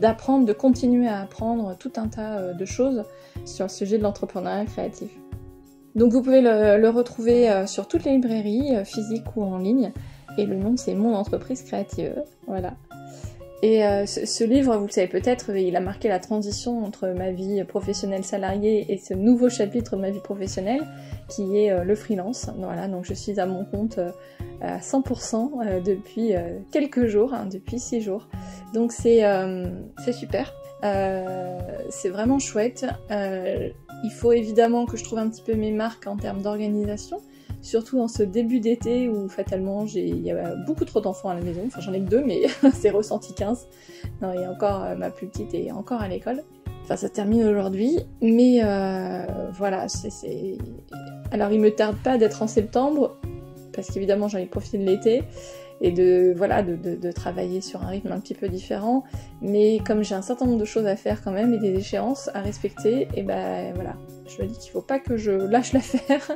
d'apprendre, de continuer à apprendre tout un tas de choses sur le sujet de l'entrepreneuriat créatif. Donc vous pouvez le retrouver sur toutes les librairies, physiques ou en ligne, Et le nom, c'est Mon entreprise créative. Voilà. Et ce livre, vous le savez peut-être, il a marqué la transition entre ma vie professionnelle salariée et ce nouveau chapitre de ma vie professionnelle, qui est le freelance. Voilà, donc je suis à mon compte à 100% depuis quelques jours, depuis 6 jours. Donc c'est super. C'est vraiment chouette. Il faut évidemment que je trouve un petit peu mes marques en termes d'organisation, surtout en ce début d'été où fatalement il y a beaucoup trop d'enfants à la maison. Enfin, j'en ai que 2, mais c'est ressenti 15. Non, et encore, ma plus petite est encore à l'école. Enfin, ça termine aujourd'hui, mais voilà, Alors, il me tarde pas d'être en septembre, parce qu'évidemment, j'en ai profité de l'été, et de travailler sur un rythme un petit peu différent, mais comme j'ai un certain nombre de choses à faire quand même, et des échéances à respecter, et ben voilà, je me dis qu'il faut pas que je lâche l'affaire,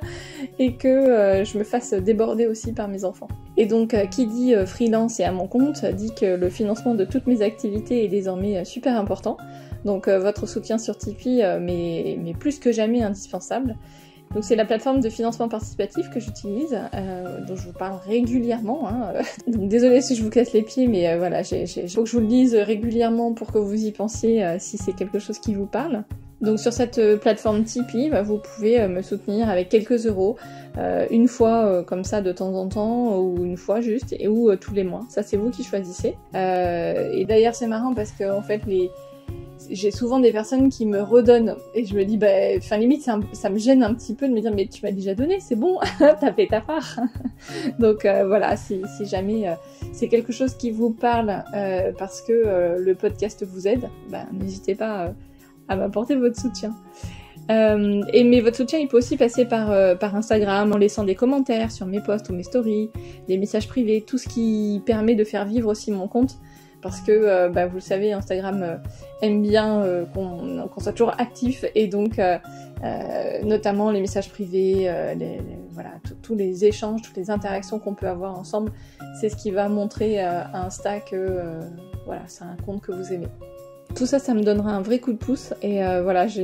et que je me fasse déborder aussi par mes enfants. Et donc, qui dit freelance et à mon compte, dit que le financement de toutes mes activités est désormais super important, donc votre soutien sur Tipeee m'est plus que jamais indispensable. Donc c'est la plateforme de financement participatif que j'utilise, dont je vous parle régulièrement. Donc désolée si je vous casse les pieds, mais voilà, faut que je vous le dise régulièrement pour que vous y pensiez si c'est quelque chose qui vous parle. Donc sur cette plateforme Tipeee, vous pouvez me soutenir avec quelques euros, une fois comme ça de temps en temps, ou une fois juste, ou tous les mois. Ça c'est vous qui choisissez. Et d'ailleurs c'est marrant parce que en fait j'ai souvent des personnes qui me redonnent et je me dis limite ça me gêne un petit peu de me dire mais tu m'as déjà donné, c'est bon, t'as fait ta part. Donc voilà, si jamais c'est quelque chose qui vous parle parce que le podcast vous aide, n'hésitez pas à m'apporter votre soutien. Mais votre soutien il peut aussi passer par Instagram en laissant des commentaires sur mes posts ou mes stories, des messages privés, tout ce qui permet de faire vivre aussi mon compte. Parce que, vous le savez, Instagram aime bien qu'on soit toujours actif, et donc notamment les messages privés, tous les échanges, toutes les interactions qu'on peut avoir ensemble, c'est ce qui va montrer à Insta que c'est un compte que vous aimez. Tout ça, ça me donnera un vrai coup de pouce, et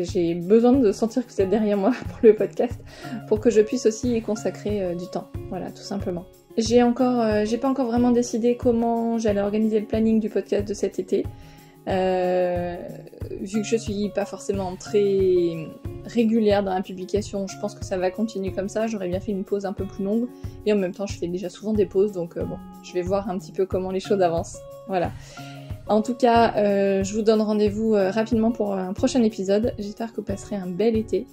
j'ai besoin de sentir que vous êtes derrière moi pour le podcast, pour que je puisse aussi y consacrer du temps, voilà, tout simplement. J'ai pas encore vraiment décidé comment j'allais organiser le planning du podcast de cet été. Vu que je suis pas forcément très régulière dans la publication, je pense que ça va continuer comme ça. J'aurais bien fait une pause un peu plus longue, et en même temps je fais déjà souvent des pauses, donc je vais voir un petit peu comment les choses avancent. Voilà. En tout cas, je vous donne rendez-vous rapidement pour un prochain épisode. J'espère que vous passerez un bel été.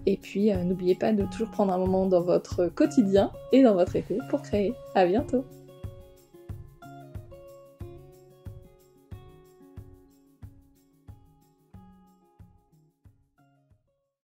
Et puis, n'oubliez pas de toujours prendre un moment dans votre quotidien et dans votre été pour créer. À bientôt!